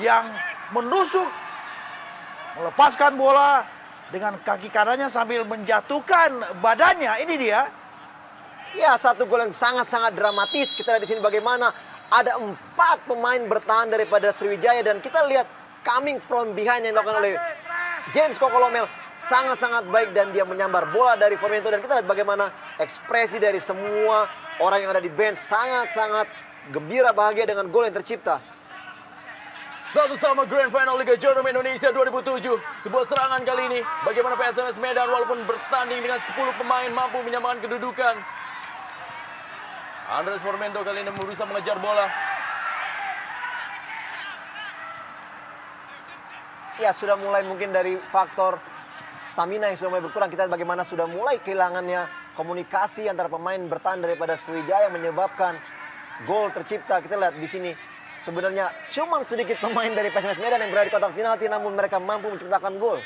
yang menusuk, melepaskan bola dengan kaki kanannya sambil menjatuhkan badannya. Ini dia. Ya, satu gol yang sangat-sangat dramatis. Kita lihat di sini bagaimana ada 4 pemain bertahan daripada Sriwijaya, dan kita lihat coming from behind yang dilakukan oleh James Kokolomel sangat-sangat baik, dan dia menyambar bola dari Formento. Dan kita lihat bagaimana ekspresi dari semua orang yang ada di bench sangat-sangat gembira, bahagia dengan gol yang tercipta. Satu sama Grand Final Liga Jarum Indonesia 2007. Sebuah serangan kali ini. Bagaimana PSMS Medan walaupun bertanding dengan 10 pemain mampu menyamakan kedudukan. Andres Formento kali ini berusaha mengejar bola. Ya, sudah mulai mungkin dari faktor stamina yang sudah mulai berkurang. Kita bagaimana sudah mulai kehilangannya komunikasi antara pemain bertahan daripada Sriwijaya menyebabkan gol tercipta. Kita lihat di sini sebenarnya cuma sedikit pemain dari PSMS Medan yang berada di kotak penalti, namun mereka mampu menciptakan gol.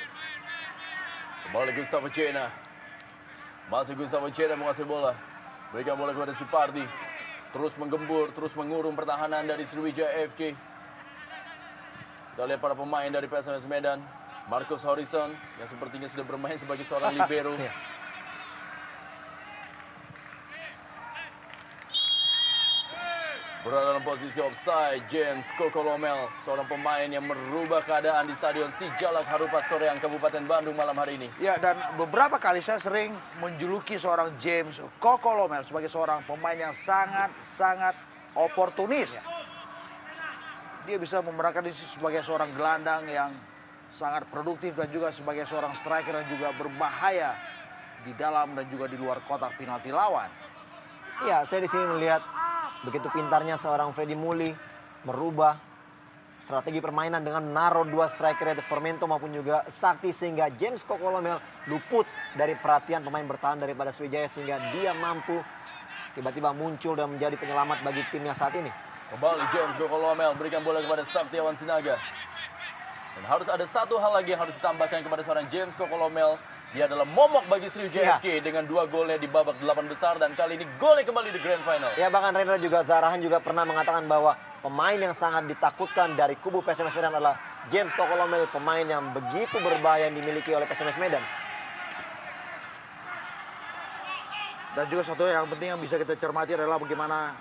Kembali Gustavo Cena. Masih Gustavo Cena menguasai bola. Berikan bola kepada Supardi. Terus menggembur, terus mengurung pertahanan dari Sriwijaya FC. Kita lihat para pemain dari PSMS Medan. Marcus Horizon yang sepertinya sudah bermain sebagai seorang libero. Berada dalam posisi offside, James Kokolomel, seorang pemain yang merubah keadaan di Stadion Sijalak Harupat Soreang, Kabupaten Bandung malam hari ini. Ya, dan beberapa kali saya sering menjuluki seorang James Kokolomel sebagai seorang pemain yang sangat oportunis. Dia bisa memerankan diri sebagai seorang gelandang yang sangat produktif dan juga sebagai seorang striker yang juga berbahaya di dalam dan juga di luar kotak penalti lawan. Ya, saya di sini melihat begitu pintarnya seorang Freddy Muli merubah strategi permainan dengan menaruh dua striker yaitu Formento maupun juga Sakti, sehingga James Kokolomel luput dari perhatian pemain bertahan daripada Sriwijaya, sehingga dia mampu tiba-tiba muncul dan menjadi penyelamat bagi timnya saat ini. Kembali James Kokolomel berikan bola kepada Saktiawan Sinaga. Dan harus ada satu hal lagi yang harus ditambahkan kepada seorang James Kokolomel. Dia adalah momok bagi Sriwijaya FC dengan 2 golnya di babak 8 besar dan kali ini golnya kembali di Grand Final. Ya, bahkan Rendra juga Zarahan juga pernah mengatakan bahwa pemain yang sangat ditakutkan dari kubu PSMS Medan adalah James Kokolomel, pemain yang begitu berbahaya yang dimiliki oleh PSMS Medan. Dan juga satu yang penting yang bisa kita cermati adalah bagaimana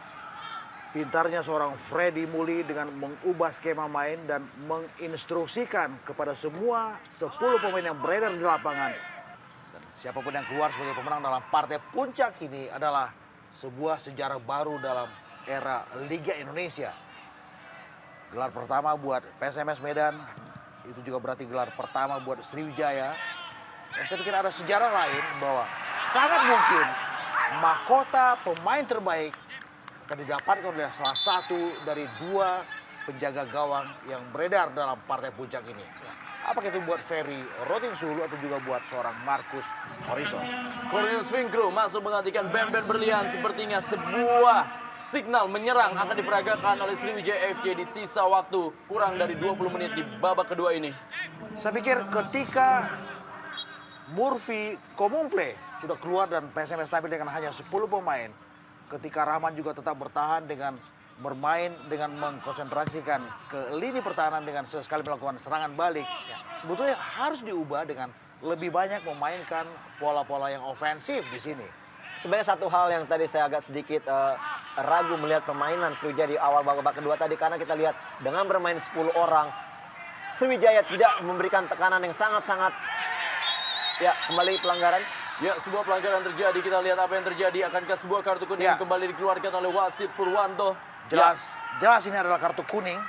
pintarnya seorang Freddy Muli dengan mengubah skema main dan menginstruksikan kepada semua 10 pemain yang beredar di lapangan. Dan siapapun yang keluar sebagai pemenang dalam partai puncak ini adalah sebuah sejarah baru dalam era Liga Indonesia. Gelar pertama buat PSMS Medan, itu juga berarti gelar pertama buat Sriwijaya. Dan saya pikir ada sejarah lain bahwa sangat mungkin mahkota pemain terbaik akan didapatkan oleh salah satu dari 2 penjaga gawang yang beredar dalam partai puncak ini. Apakah itu buat Ferry Rotinsulu atau juga buat seorang Marcus Horizon. Cornelius Vinkru masuk menggantikan Ben Berlian. Sepertinya sebuah signal menyerang akan diperagakan oleh Sriwijaya FC di sisa waktu kurang dari 20 menit di babak kedua ini. Saya pikir ketika Murphy Komumple sudah keluar dan PSMS tampil dengan hanya 10 pemain, ketika Rahman juga tetap bertahan dengan bermain dengan mengkonsentrasikan ke lini pertahanan dengan sesekali melakukan serangan balik, sebetulnya harus diubah dengan lebih banyak memainkan pola-pola yang ofensif di sini. Sebenarnya satu hal yang tadi saya agak sedikit ragu melihat permainan Sriwijaya di awal babak kedua tadi, karena kita lihat dengan bermain 10 orang Sriwijaya tidak memberikan tekanan yang sangat-sangat. Ya, kembali pelanggaran. Ya, sebuah pelanggaran terjadi. Kita lihat apa yang terjadi. Akankah sebuah kartu kuning Ya. kembali dikeluarkan oleh wasit Purwanto? Jelas ini adalah kartu kuning.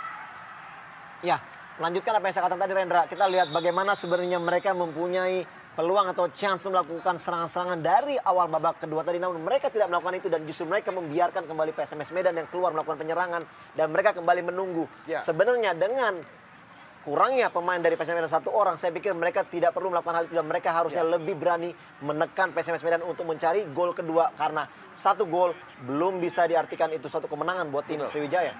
Ya, melanjutkan apa yang saya katakan tadi, Rendra. Kita lihat bagaimana sebenarnya mereka mempunyai peluang atau chance untuk melakukan serangan-serangan dari awal babak kedua tadi. Namun mereka tidak melakukan itu dan justru mereka membiarkan kembali PSMS Medan yang keluar melakukan penyerangan. Dan mereka kembali menunggu. Ya. Sebenarnya dengan kurangnya pemain dari PSMS Medan 1 orang, saya pikir mereka tidak perlu melakukan hal itu. Dan mereka harusnya lebih berani menekan PSMS Medan untuk mencari gol kedua. Karena 1 gol belum bisa diartikan itu suatu kemenangan buat tim Sriwijaya.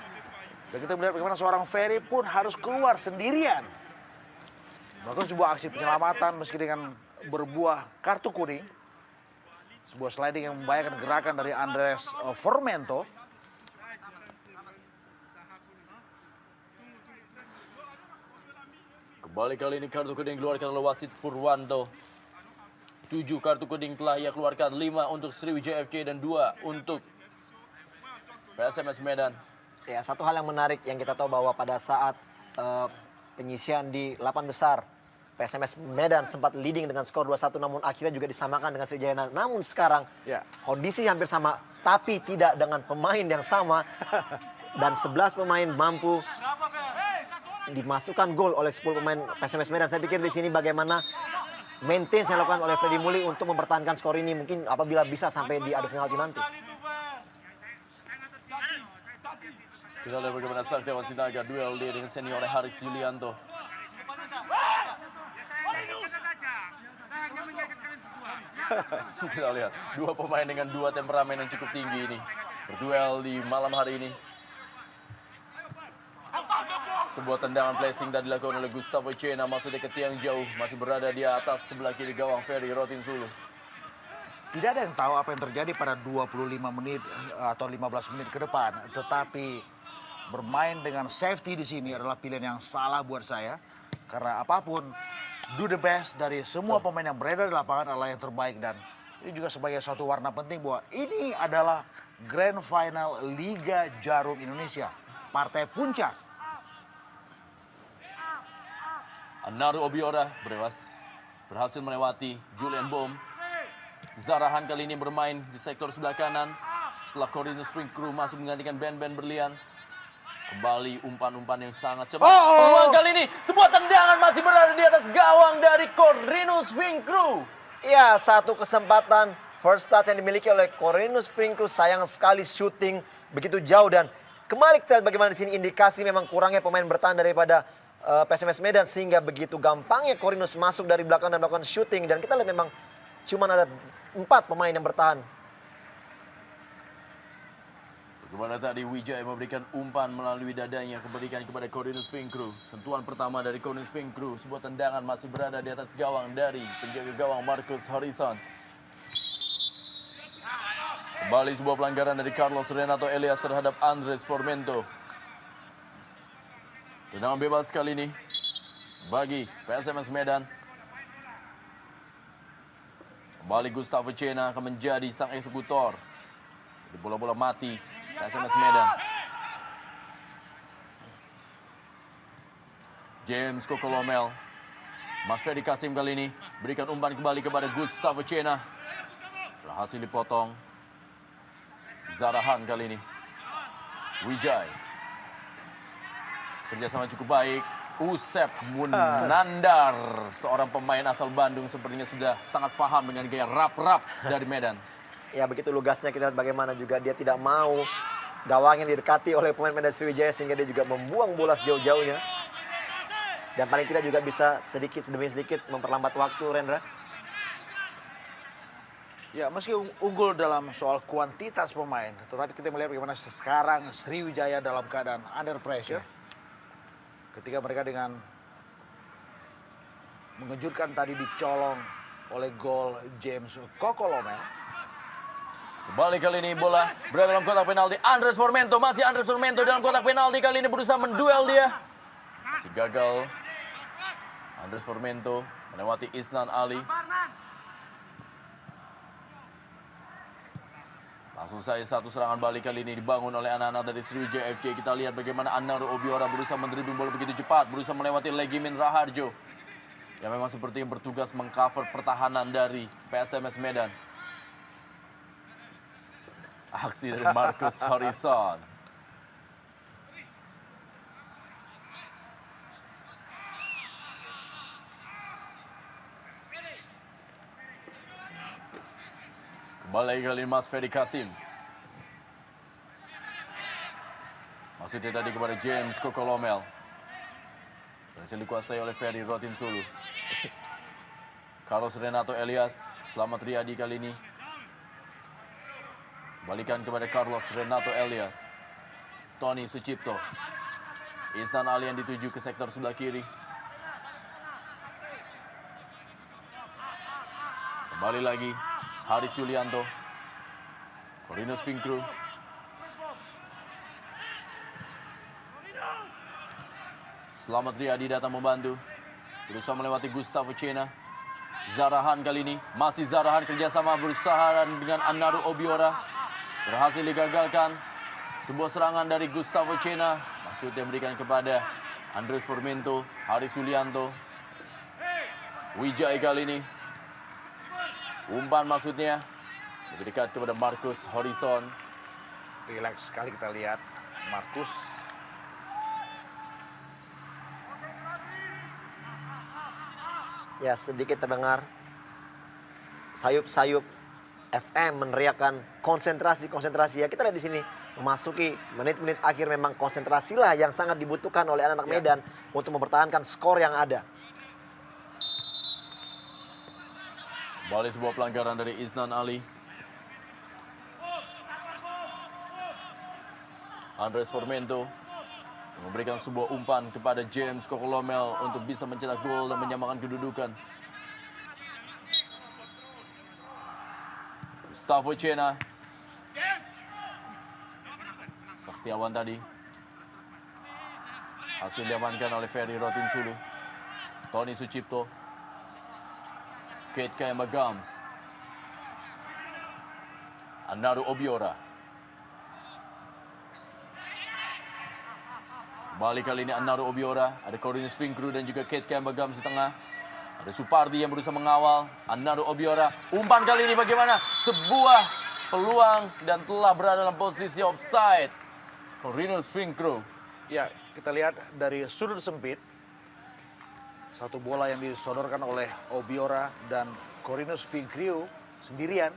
Dan kita melihat bagaimana seorang Ferry pun harus keluar sendirian melakukan sebuah aksi penyelamatan meski dengan berbuah kartu kuning. Sebuah sliding yang membahayakan gerakan dari Andres Formento. Kembali kali ini kartu kuning dikeluarkan oleh wasit Purwanto. 7 kartu kuning telah ia keluarkan, 5 untuk Sriwijaya FC dan 2 untuk PSMS Medan. Ya, satu hal yang menarik yang kita tahu bahwa pada saat penyisian di 8 besar, PSMS Medan sempat leading dengan skor 2-1, namun akhirnya juga disamakan dengan Sriwijaya. Namun sekarang kondisi hampir sama, tapi tidak dengan pemain yang sama. Dan 11 pemain mampu dimasukkan gol oleh 10 pemain PSMS Medan. Saya pikir di sini bagaimana maintenance yang dilakukan oleh Freddy Muli untuk mempertahankan skor ini mungkin apabila bisa sampai di adu penalti nanti. Kita lihat bagaimana Saktiawan Sinaga duel dia dengan senior Haris Yulianto. Kita lihat dua pemain dengan dua temperamen yang cukup tinggi ini berduel di malam hari ini. Sebuah tendangan placing tadi dilakukan oleh Gustavo Chena, maksudnya ke tiang jauh, masih berada di atas sebelah kiri gawang Ferry Rotinsulu. Tidak ada yang tahu apa yang terjadi pada 25 menit atau 15 menit ke depan. Tetapi bermain dengan safety di sini adalah pilihan yang salah buat saya. Karena apapun, do the best dari semua pemain yang beredar di lapangan adalah yang terbaik. Dan ini juga sebagai suatu warna penting bahwa ini adalah Grand Final Liga Jarum Indonesia. Partai puncak. Anaru Obiora berhasil melewati Julian Bom. Zarahan kali ini bermain di sektor sebelah kanan. Setelah Corinthians Spring Crew masuk menggantikan Ben Berlian. Kembali umpan-umpan yang sangat cepat. Peluang kali ini sebuah tendangan masih berada di atas gawang dari Corinthians Spring Crew. Ya, satu kesempatan first touch yang dimiliki oleh Corinthians Spring Crew. Sayang sekali shooting begitu jauh dan kembali kita lihat bagaimana di sini indikasi memang kurangnya pemain bertahan daripada PSMS Medan sehingga begitu gampangnya Corinthians masuk dari belakang dan melakukan shooting dan kita lihat memang cuma ada 4 pemain yang bertahan. Bagaimana tadi Wijaya memberikan umpan melalui dadanya kembalikan kepada Corinthians Spring Crew. Sentuhan pertama dari Corinthians Spring Crew, sebuah tendangan masih berada di atas gawang dari penjaga gawang Marcus Harrison. Kembali sebuah pelanggaran dari Carlos Renato Elias terhadap Andres Formento. Tendangan bebas kali ini bagi PSMS Medan. Kembali Gustavo Chena akan menjadi sang eksekutor. Di bola-bola mati PSMS Medan. James Kokolomel. Mas Ferry Kasim kali ini berikan umpan kembali kepada Gustavo Chena. Berhasil dipotong. Zarahan kali ini. Wijaya. Kerjasama cukup baik. Usep Munandar, seorang pemain asal Bandung sepertinya sudah sangat paham dengan gaya rap-rap dari Medan. Ya begitu lugasnya kita lihat bagaimana juga dia tidak mau gawang yang didekati oleh pemain Medan Sriwijaya sehingga dia juga membuang bola sejauh-jauhnya. Dan paling tidak juga bisa sedikit demi sedikit memperlambat waktu, Rendra. Ya, meski unggul dalam soal kuantitas pemain, tetapi kita melihat bagaimana sekarang Sriwijaya dalam keadaan under pressure. Ketika mereka dengan mengejutkan tadi dicolong oleh gol James Kokolomel. Kembali kali ini bola berada dalam kotak penalti. Andres Formento, masih Andres Formento dalam kotak penalti. Kali ini berusaha menduel dia. Masih gagal. Andres Formento melewati Isnan Ali. Langsung saja satu serangan balik kali ini dibangun oleh anak-anak dari Sriwijaya FC. Kita lihat bagaimana Anaru Obiora berusaha mendribbling bola begitu cepat. Berusaha melewati Legimin Raharjo. Yang memang seperti yang bertugas mengcover pertahanan dari PSMS Medan. Aksi dari Marcus Harrison. Kembali lagi kali ini Mas Ferry Kasim. Maksudnya tadi kepada James Kokolomel. Berhasil dikuasai oleh Ferry Rotinsulu. Carlos Renato Elias, Selamat Riyadi kali ini. Balikan kepada Carlos Renato Elias. Tony Sucipto. Isnan Ali yang dituju ke sektor sebelah kiri. Kembali lagi Haris Yulianto. Corinthians Spring Crew. Selamat Riyadi datang membantu. Berusaha melewati Gustavo Chena. Zarahan kali ini. Masih Zarahan kerjasama berusaha dengan Anaru Obiora. Berhasil digagalkan. Sebuah serangan dari Gustavo Chena. Maksudnya berikan kepada Andres Formento. Haris Yulianto. Wijaya kali ini. Umpan maksudnya. Lebih dekat kepada Marcus Harrison. Relax sekali kita lihat Marcus. Ya, sedikit terdengar sayup-sayup FM meneriakkan konsentrasi. Ya, kita lihat di sini memasuki menit-menit akhir, memang konsentrasilah yang sangat dibutuhkan oleh anak-anak Medan untuk mempertahankan skor yang ada. Kembali sebuah pelanggaran dari Isnan Ali. Andres Formento memberikan sebuah umpan kepada James Kokolomel untuk bisa mencetak gol dan menyamakan kedudukan. Gustavo Cena. Saktiawan tadi. Hasil diamankan oleh Ferry Rotinsulu. Tony Sucipto. Kate Kayama Gams. Anaru Obiora. Kembali kali ini Anaru Obiora. Ada Cornelius Finkru dan juga Kate Kayama Gams di tengah. Ada Supardi yang berusaha mengawal. Anaru Obiora. Umpan kali ini bagaimana? Sebuah peluang dan telah berada dalam posisi offside. Cornelius Finkru. Ya, kita lihat dari sudut sempit. Satu bola yang disodorkan oleh Obiora dan Cornelius Finkru sendirian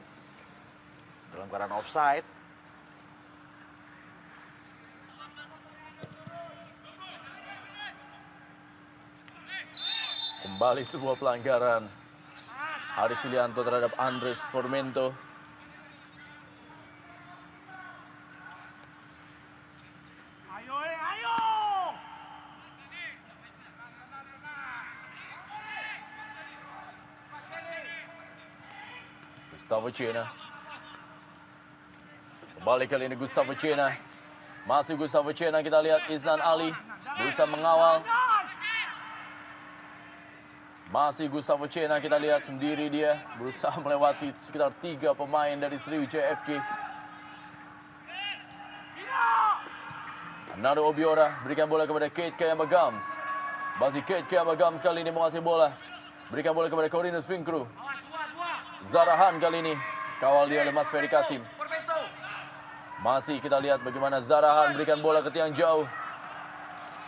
dalam keadaan offside. Kembali sebuah pelanggaran. Haris Yulianto terhadap Andres Formento. Ayo, ayo! Gustavo Cena. Kembali kali ini Gustavo Cena. Masih Gustavo Cena, kita lihat Isnan Ali berusaha mengawal. Masih Gustavo Cena, kita lihat sendiri dia berusaha melewati sekitar 3 pemain dari Sriwijaya FC. Anaru Obiora berikan bola kepada Kate Kayama Gams. Masih Kate Kayama Gams kali ini menguasai bola. Berikan bola kepada Cornelius Finkru. Zarahan kali ini kawal dia oleh Mas Ferry Kasim. Masih kita lihat bagaimana Zarahan berikan bola ke tiang jauh.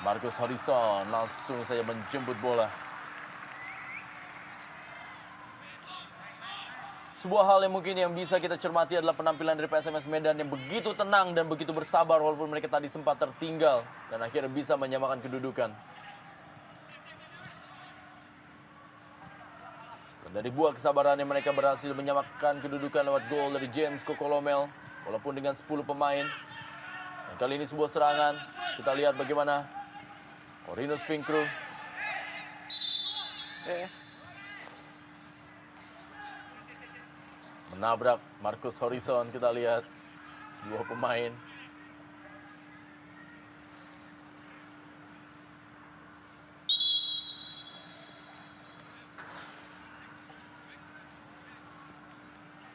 Marcus Harrison langsung saja menjemput bola. Sebuah hal yang mungkin yang bisa kita cermati adalah penampilan dari PSMS Medan yang begitu tenang dan begitu bersabar walaupun mereka tadi sempat tertinggal dan akhirnya bisa menyamakan kedudukan. Dan dari buah kesabaran yang mereka berhasil menyamakan kedudukan lewat gol dari James Kokolomel walaupun dengan 10 pemain. Dan kali ini sebuah serangan, kita lihat bagaimana Cornelius Finkru menabrak Marcus Harrison, kita lihat dua pemain.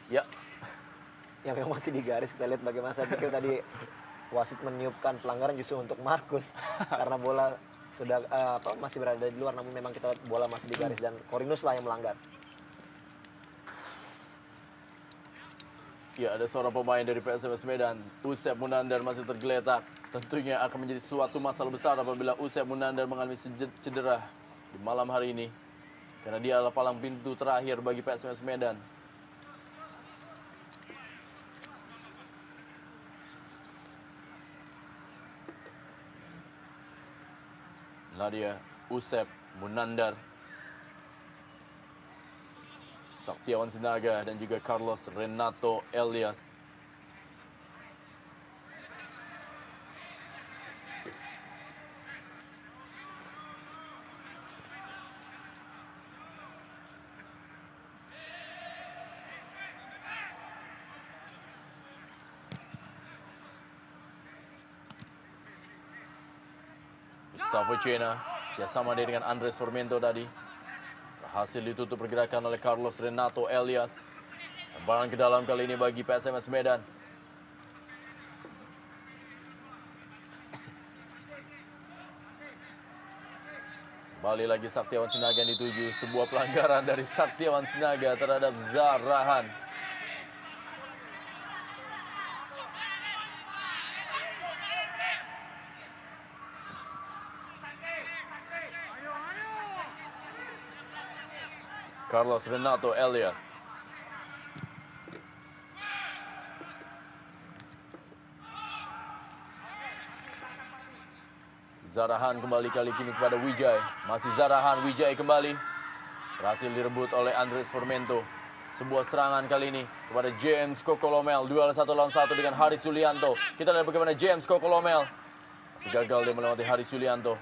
Ya, Yang memang masih di garis, kita lihat bagaimana saya pikir tadi wasit meniupkan pelanggaran justru untuk Marcus karena bola sudah masih berada di luar, namun memang kita lihat bola masih di garis dan Cornelius lah yang melanggar. ya, ada seorang pemain dari PSMS Medan, Usep Munandar masih tergeletak. Tentunya akan menjadi suatu masalah besar apabila Usep Munandar mengalami cedera di malam hari ini. Karena dia adalah palang pintu terakhir bagi PSMS Medan. Nadia Usep Munandar, Saktiawan Sinaga dan juga Carlos Renato Elias. Gustavo Cena, kerjasama dia dengan Andres Formento tadi. Berhasil ditutup pergerakan oleh Carlos Renato Elias. Tembakan ke dalam kali ini bagi PSMS Medan. Kembali lagi Saktiawan Sinaga yang dituju. Sebuah pelanggaran dari Saktiawan Sinaga terhadap Zarahan. Carlos Renato Elias. Zarahan kembali kali ini kepada Wijay. Masih Zarahan, Wijay kembali. Berhasil direbut oleh Andres Formento. Sebuah serangan kali ini kepada James Kokolomel. Duel 1 lawan 1 dengan Haris Yulianto. Kita lihat bagaimana James Kokolomel. Masih gagal dia melewati Haris Yulianto.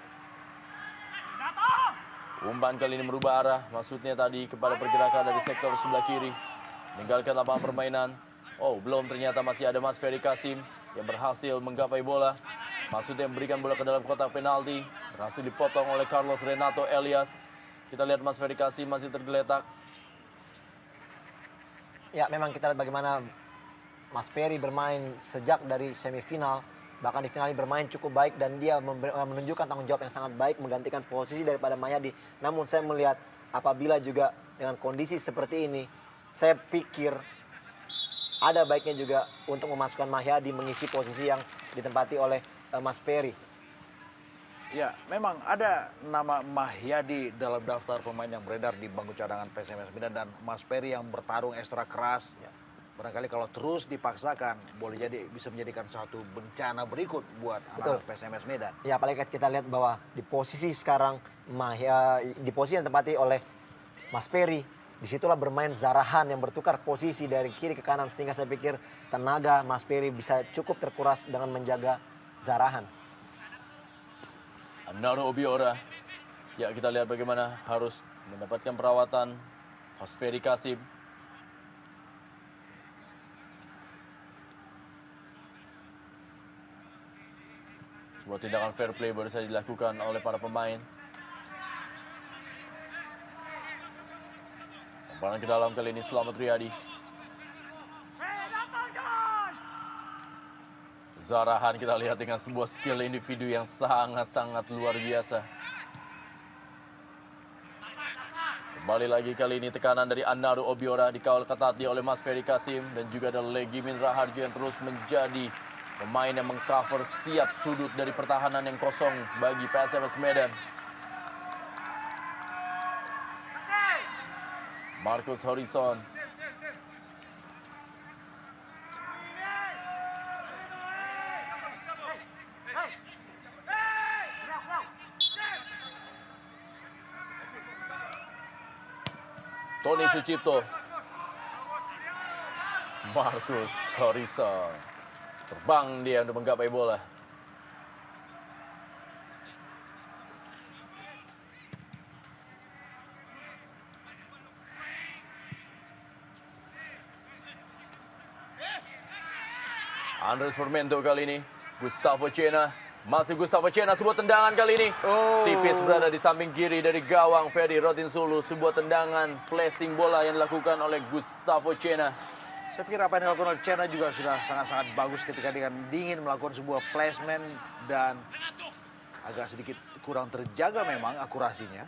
Umpan kali ini merubah arah. Maksudnya tadi kepada pergerakan dari sektor sebelah kiri. Meninggalkan lapangan permainan. Oh, belum, ternyata masih ada Mas Ferry Kasim yang berhasil menggapai bola. Maksudnya memberikan bola ke dalam kotak penalti. Berhasil dipotong oleh Carlos Renato Elias. Kita lihat Mas Ferry Kasim masih tergeletak. Ya, memang kita lihat bagaimana Mas Ferry bermain sejak dari semifinal. Bahkan di final ini bermain cukup baik dan dia menunjukkan tanggung jawab yang sangat baik menggantikan posisi daripada Mahyadi. Namun saya melihat apabila juga dengan kondisi seperti ini, saya pikir ada baiknya juga untuk memasukkan Mahyadi mengisi posisi yang ditempati oleh Mas Ferry. Ya, memang ada nama Mahyadi dalam daftar pemain yang beredar di bangku cadangan PSMS Medan dan Mas Ferry yang bertarung ekstra keras. Ya. Barangkali kalau terus dipaksakan, boleh jadi bisa menjadikan satu bencana berikut buat anak PSMS Medan. Ya, apalagi kita lihat bahwa di posisi sekarang di posisi yang ditempati oleh Mas Ferry, disitulah bermain Zarahan yang bertukar posisi dari kiri ke kanan sehingga saya pikir tenaga Mas Ferry bisa cukup terkuras dengan menjaga Zarahan. Anaro Obiora. Ya, kita lihat bagaimana harus mendapatkan perawatan Mas Ferry Kasim. Sebuah tindakan fair play baru saja dilakukan oleh para pemain. Lemparan ke dalam kali ini Selamat Riyadi. Zarahan kita lihat dengan sebuah skill individu yang sangat-sangat luar biasa. Kembali lagi kali ini tekanan dari Anaro Obiora dikawal ketat oleh Mas Ferry Kasim dan juga ada Legimin Raharjo yang terus menjadi pemain yang mengcover setiap sudut dari pertahanan yang kosong bagi PSMS Medan. Marcus Horizon. Tony Sucipto. Marcus Horizon. Terbang dia untuk menggapai bola. Andres Formento kali ini. Gustavo Cena. Masih Gustavo Cena, sebuah tendangan kali ini. Tipis berada di samping kiri dari gawang Ferry Rotinsulu. Sebuah tendangan placing bola yang dilakukan oleh Gustavo Cena. Saya pikir apa yang dilakukan oleh Cena juga sudah sangat-sangat bagus ketika dia ingin melakukan sebuah placement dan agak sedikit kurang terjaga memang akurasinya.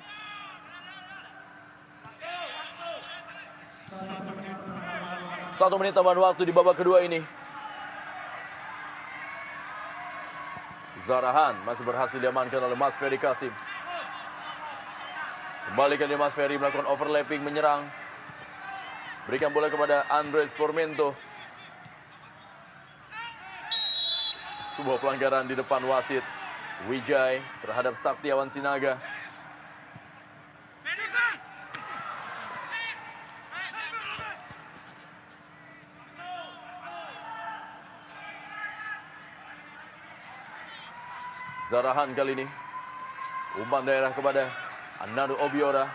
Satu menit tambahan waktu di babak kedua ini. Zarahan masih berhasil diamankan oleh Mas Ferry Kasim. Kembali kali Mas Ferry melakukan overlapping menyerang. Berikan bola kepada Andres Formento. Sebuah pelanggaran di depan wasit. Wijay terhadap Saktiawan Sinaga. Zarahan kali ini. Umpan daerah kepada Anaro Obiora.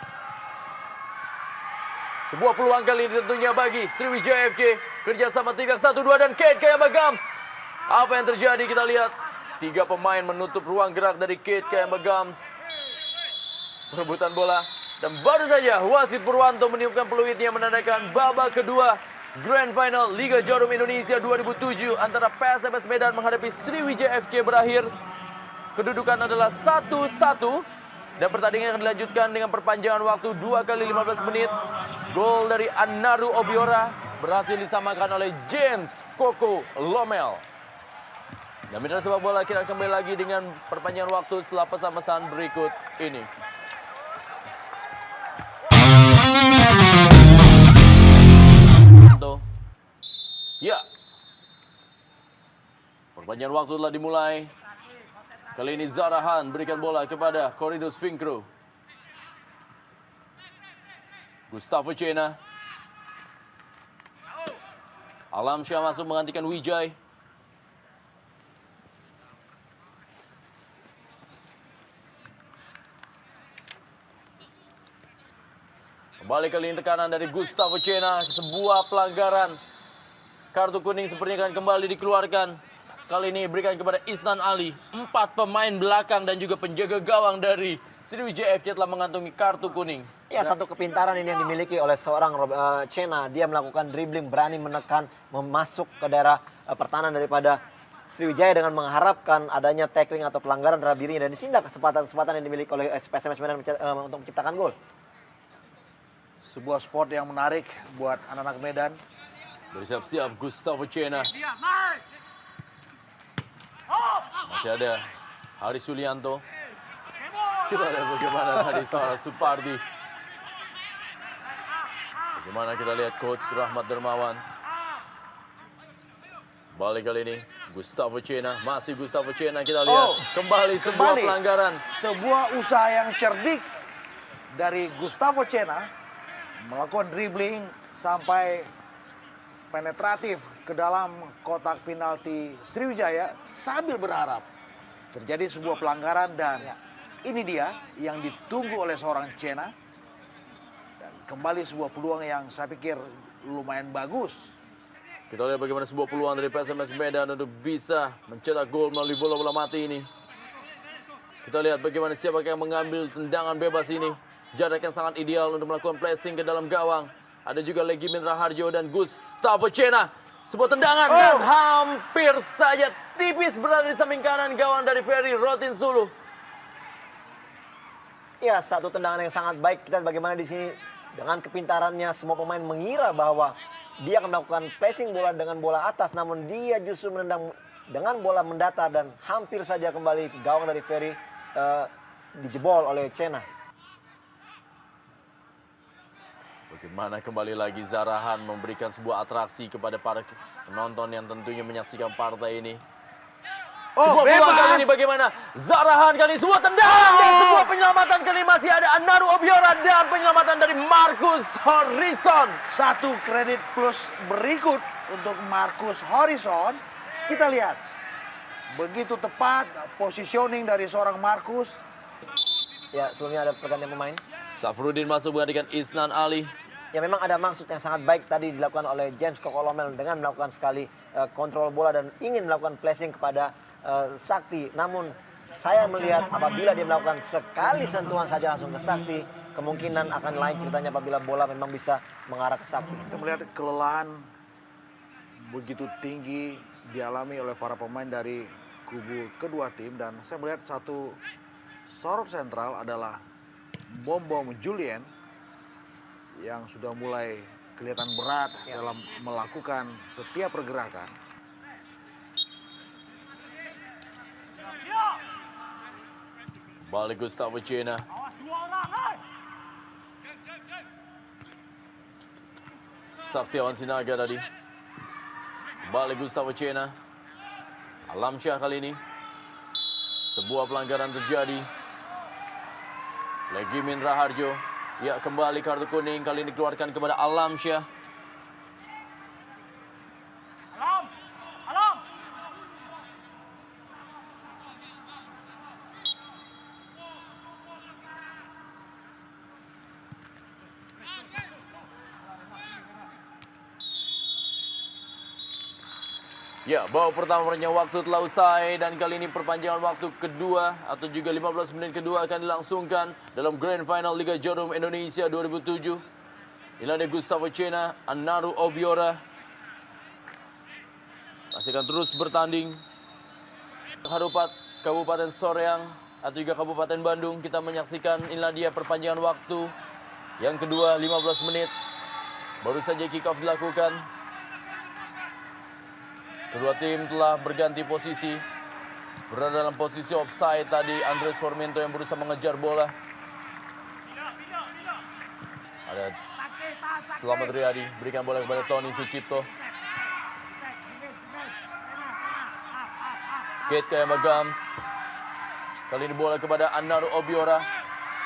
Sebuah peluang kali ini tentunya bagi Sriwijaya FC. Kerjasama 3-1-2 dan Kate Kayamba Gams. Apa yang terjadi kita lihat. 3 pemain menutup ruang gerak dari Kate Kayamba Gams. Perebutan bola. Dan baru saja wasit Purwanto meniupkan peluitnya menandakan babak kedua Grand Final Liga Jarum Indonesia 2007 antara PSMS Medan menghadapi Sriwijaya FC berakhir. Kedudukan adalah 1-1 dan pertandingan akan dilanjutkan dengan perpanjangan waktu 2 kali 15 menit. Gol dari Anaro Obiora berhasil disamakan oleh James Koko Lomel. Dan mitra sepak bola, kita kembali lagi dengan perpanjangan waktu setelah pesan-pesan berikut ini. Perpanjangan waktu telah dimulai. Kali ini Zarahan berikan bola kepada Cornelius Finkro. Gustavo Cena. Alamsyah masuk menggantikan Wijay. Kembali kali ini tekanan dari Gustavo Cena. Sebuah pelanggaran. Kartu kuning sepertinya akan kembali dikeluarkan. Kali ini berikan kepada Isnan Ali. 4 pemain belakang dan juga penjaga gawang dari Sriwijaya FC telah mengantongi kartu kuning. Ya, satu kepintaran ini yang dimiliki oleh seorang Cena. Dia melakukan dribbling, berani menekan, memasuk ke daerah pertahanan daripada Sriwijaya dengan mengharapkan adanya tackling atau pelanggaran terhadap dirinya. Dan di sini kesempatan yang dimiliki oleh PSMS Medan untuk menciptakan gol. Sebuah sport yang menarik buat anak-anak Medan. Bersiap-siap Gustavo Cena. Dia naik. Masih ada Haris Sulianto. Kita lihat bagaimana tadi seorang Supardi. Bagaimana kita lihat Coach Rahmat Dermawan. Balik kali ini Gustavo Cena. Masih Gustavo Cena, kita lihat. Kembali sebuah pelanggaran. Sebuah usaha yang cerdik dari Gustavo Cena. Melakukan dribbling sampai penetratif ke dalam kotak penalti Sriwijaya sambil berharap terjadi sebuah pelanggaran, dan ini dia yang ditunggu oleh seorang Cena. Dan kembali sebuah peluang yang saya pikir lumayan bagus. Kita lihat bagaimana sebuah peluang dari PSMS Medan untuk bisa mencetak gol melalui bola-bola mati ini. Kita lihat bagaimana siapa yang mengambil tendangan bebas ini. Jarak yang sangat ideal untuk melakukan pressing ke dalam gawang. Ada juga Legimin Raharjo dan Gustavo Cena. Sebuah tendangan dan hampir saja tipis berada di samping kanan gawang dari Ferry Rotin Sulu. Ya, satu tendangan yang sangat baik. Kita lihat bagaimana di sini dengan kepintarannya semua pemain mengira bahwa dia akan melakukan pressing bola dengan bola atas, namun dia justru menendang dengan bola mendatar dan hampir saja kembali gawang dari Ferry dijebol oleh Cena. Bagaimana kembali lagi Zarahan memberikan sebuah atraksi kepada para penonton yang tentunya menyaksikan partai ini. Sebuah peluang kali ini bagaimana Zarahan kali ini sebuah tendangan dan sebuah penyelamatan kali ini masih ada Anaru Obiora dan penyelamatan dari Marcus Horizon. Satu kredit plus berikut untuk Marcus Horizon. Kita lihat begitu tepat positioning dari seorang Marcus. Ya, sebelumnya ada pergantian pemain. Safrudin masuk menggantikan Isnan Ali. Ya, memang ada maksud yang sangat baik tadi dilakukan oleh James Kokolomel dengan melakukan sekali kontrol bola dan ingin melakukan pressing kepada Sakti. Namun saya melihat apabila dia melakukan sekali sentuhan saja langsung ke Sakti, kemungkinan akan lain ceritanya apabila bola memang bisa mengarah ke Sakti. Kita melihat kelelahan begitu tinggi dialami oleh para pemain dari kubu kedua tim, dan saya melihat satu sorot sentral adalah Bom Julien yang sudah mulai kelihatan berat dalam melakukan setiap pergerakan. Balik Gustavo Cena. Awas 2 orang, hai. Saktiawan Sinaga tadi. Balik Gustavo Cena. Alamsyah kali ini. Sebuah pelanggaran terjadi. Legimin Raharjo. Ya, kembali kartu kuning kali ini dikeluarkan kepada Alamsyah. Alam. Alam. Ya, babak pertama perpanjangan waktu telah usai dan kali ini perpanjangan waktu kedua atau juga 15 menit kedua akan dilangsungkan dalam Grand Final Liga Jarum Indonesia 2007. Ini ada Gustavo Cena, Anaru Obiora. Masih akan terus bertanding. Harupat Kabupaten Soreang atau juga Kabupaten Bandung, kita menyaksikan inilah dia perpanjangan waktu yang kedua 15 menit. Baru saja kick off dilakukan. Kedua tim telah berganti posisi. Berada dalam posisi offside tadi Andres Formento yang berusaha mengejar bola. Ada Selamat Riyadi, berikan bola kepada Tony Sucipto. Kate Kayama Gams. Kali ini bola kepada Anaru Obiora.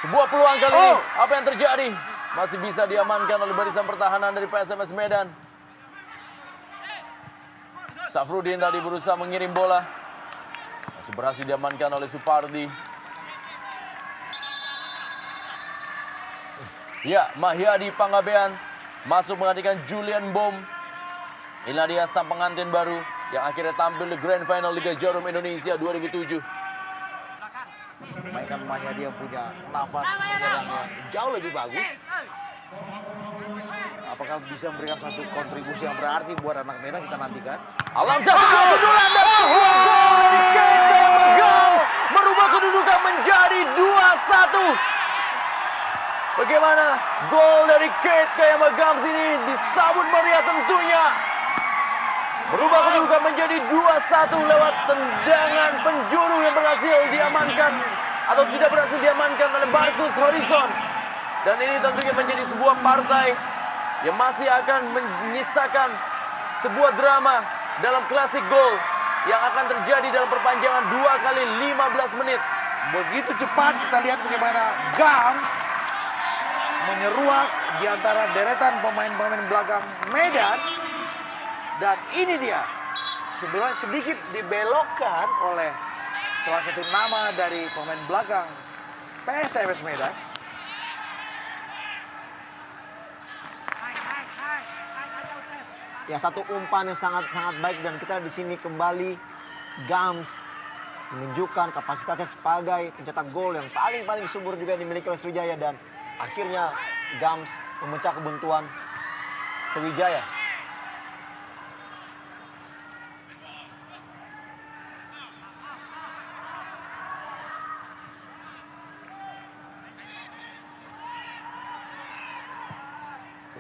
Sebuah peluang kali ini. Apa yang terjadi? Masih bisa diamankan oleh barisan pertahanan dari PSMS Medan. Safrudin tadi berusaha mengirim bola. Masih berhasil diamankan oleh Supardi. Ya, Mahyadi Panggabean masuk menggantikan Julian Bom. Inilah dia sang pengantin baru yang akhirnya tampil di Grand Final Liga Jarum Indonesia 2007. Mainkan Mahyadi yang punya nafas menyerang yang jauh lebih bagus. Apakah bisa memberikan satu kontribusi yang berarti buat anak Medan, kita nantikan. Alam satu sundulan dan sebuah gol dari Kate Kayama Gams merubah kedudukan menjadi 2-1. Bagaimana gol dari Kate Kayama Gams ini disambut meriah tentunya. Berubah kedudukan menjadi 2-1 lewat tendangan penjuru yang berhasil diamankan atau tidak berhasil diamankan oleh Marcus Horizon. Dan ini tentunya menjadi sebuah partai yang masih akan menyisakan sebuah drama dalam klasik gol yang akan terjadi dalam perpanjangan 2 kali 15 menit. Begitu cepat kita lihat bagaimana Gams menyeruak di antara deretan pemain-pemain belakang Medan. Dan ini dia, sebenarnya sedikit dibelokkan oleh salah satu nama dari pemain belakang PSMS Medan. Ya, satu umpan yang sangat baik, dan kita di sini kembali Gams menunjukkan kapasitasnya sebagai pencetak gol yang paling subur juga dimiliki oleh Sriwijaya, dan akhirnya Gams memecah kebuntuan Sriwijaya.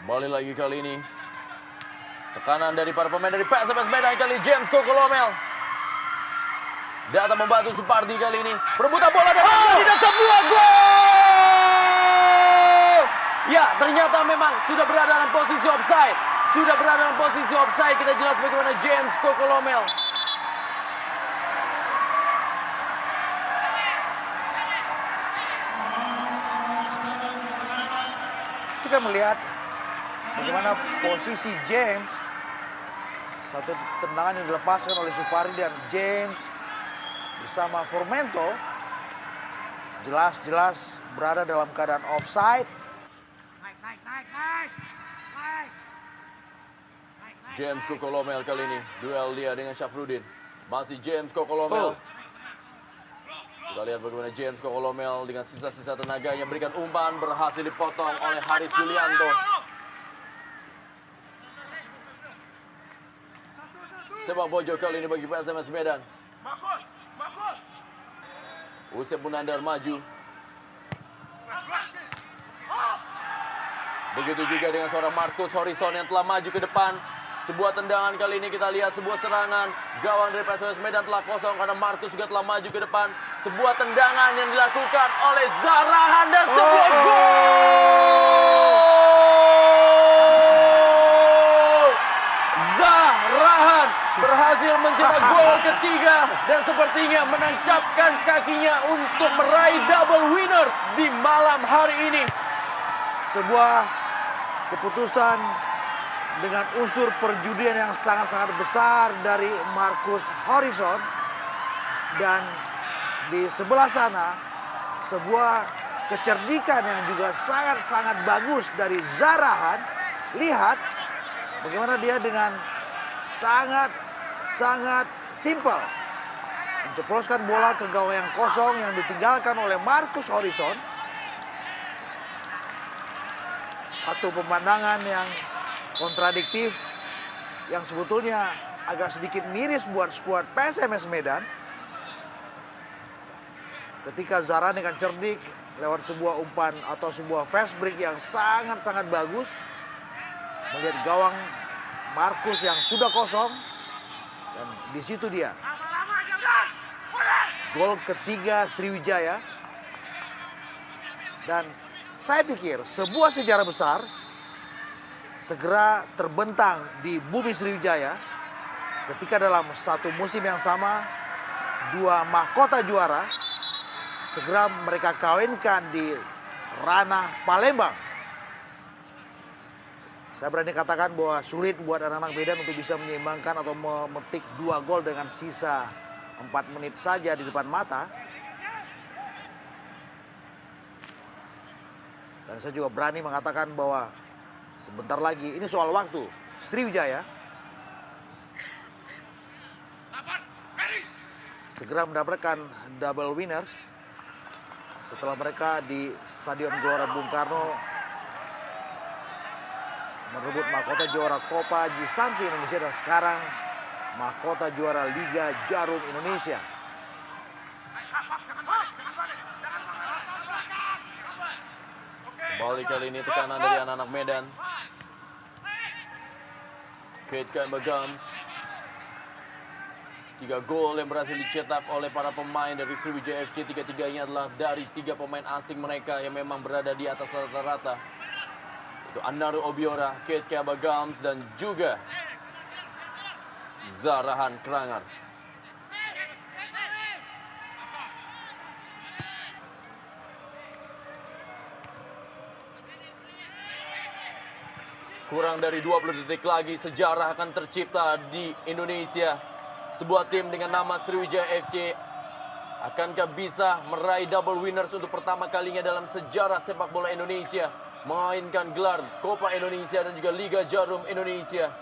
Kembali lagi kali ini. Tekanan dari para pemain dari PSMS Medan kali James Kokolomel. Datang membantu Supardi kali ini. Perebutan bola dan sebuah gol! Ya, ternyata memang sudah berada dalam posisi offside. Kita jelas bagaimana James Kokolomel. Kita melihat bagaimana posisi James. Satu tendangan yang dilepaskan oleh Supardi, dan James bersama Formento jelas-jelas berada dalam keadaan offside. Naik. James Kokolomel kali ini. Duel dia dengan Syafrudin. Masih James Kokolomel. Kita lihat bagaimana James Kokolomel dengan sisa-sisa tenaganya berikan umpan, berhasil dipotong oleh Haris Yulianto. Sepak pojok kali ini bagi PSMS Medan. Bagus. Usep Munandar maju. Begitu juga dengan seorang Marcus Horizon yang telah maju ke depan. Sebuah tendangan kali ini kita lihat sebuah serangan. Gawang dari PSMS Medan telah kosong karena Marcus juga telah maju ke depan. Sebuah tendangan yang dilakukan oleh Zarahan dan sebuah gol! Zarahan berhasil mencetak gol ketiga dan sepertinya menancapkan kakinya untuk meraih double winners di malam hari ini. Sebuah keputusan dengan unsur perjudian yang sangat-sangat besar dari Marcus Horizon. Dan di sebelah sana sebuah kecerdikan yang juga sangat-sangat bagus dari Zarahan. Lihat bagaimana dia dengan sangat simpel menceploskan bola ke gawang yang kosong yang ditinggalkan oleh Marcus Horizon. Satu pemandangan yang kontradiktif yang sebetulnya agak sedikit miris buat skuad PSMS Medan. Ketika Zarahan dengan cerdik lewat sebuah umpan atau sebuah fast break yang sangat-sangat bagus melihat gawang Marcus yang sudah kosong, dan di situ dia gol ketiga Sriwijaya. Dan saya pikir sebuah sejarah besar segera terbentang di bumi Sriwijaya ketika dalam satu musim yang sama dua mahkota juara segera mereka kawinkan di ranah Palembang. Saya berani katakan bahwa sulit buat anak-anak Medan untuk bisa menyeimbangkan atau memetik 2 gol dengan sisa 4 menit saja di depan mata. Dan saya juga berani mengatakan bahwa sebentar lagi, ini soal waktu, Sriwijaya segera mendapatkan double winners setelah mereka di Stadion Gelora Bung Karno merebut mahkota juara Copa Haji Samsu Indonesia dan sekarang mahkota juara Liga Jarum Indonesia. Kembali kali ini tekanan dari anak-anak Medan. Kate Kemba Gums. 3 gol yang berhasil dicetak oleh para pemain dari Sriwijaya FC. 3-3-nya adalah dari 3 pemain asing mereka yang memang berada di atas rata-rata. Itu Anaru Obiora, Kate Kemba Gums, dan juga Zarahan Krangar. Kurang dari 20 detik lagi sejarah akan tercipta di Indonesia. Sebuah tim dengan nama Sriwijaya FC akankah bisa meraih double winners untuk pertama kalinya dalam sejarah sepak bola Indonesia, memainkan gelar Copa Indonesia dan juga Liga Jarum Indonesia.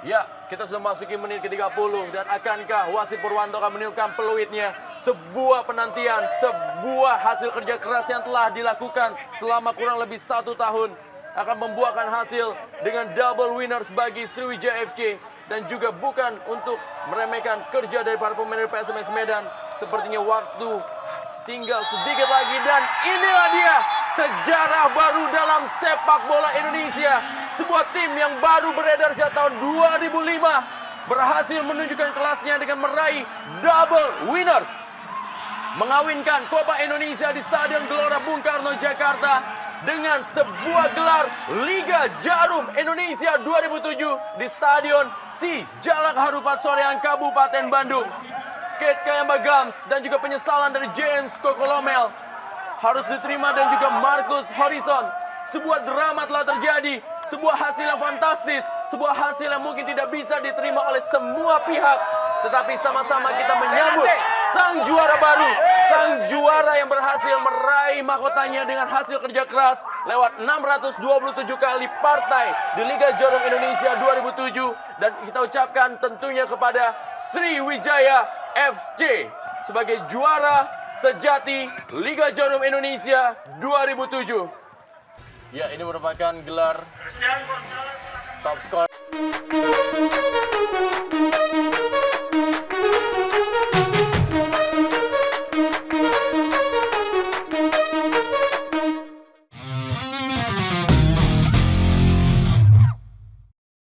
Ya, kita sudah masuki menit ke-30 dan akankah Wasit Purwanto akan meniupkan peluitnya? Sebuah penantian, sebuah hasil kerja keras yang telah dilakukan selama kurang lebih 1 tahun akan membuahkan hasil dengan double winners bagi Sriwijaya FC. Dan juga bukan untuk meremehkan kerja dari para pemain dari PSMS Medan. Sepertinya waktu tinggal sedikit lagi dan inilah dia sejarah baru dalam sepak bola Indonesia. Sebuah tim yang baru beredar sejak tahun 2005 berhasil menunjukkan kelasnya dengan meraih double winners. Mengawinkan Copa Indonesia di Stadion Gelora Bung Karno, Jakarta dengan sebuah gelar Liga Jarum Indonesia 2007 di Stadion Si Jalak Harupat Soreang, Kabupaten Bandung. Kate Kemba Gums dan juga penyesalan dari James Kokolomel harus diterima dan juga Marcus Horizon. Sebuah drama telah terjadi, sebuah hasil yang fantastis, sebuah hasil yang mungkin tidak bisa diterima oleh semua pihak. Tetapi sama-sama kita menyambut sang juara baru, sang juara yang berhasil meraih mahkotanya dengan hasil kerja keras lewat 627 kali partai di Liga Jarum Indonesia 2007. Dan kita ucapkan tentunya kepada Sriwijaya FC sebagai juara sejati Liga Jarum Indonesia 2007. Ya, ini merupakan gelar top skor.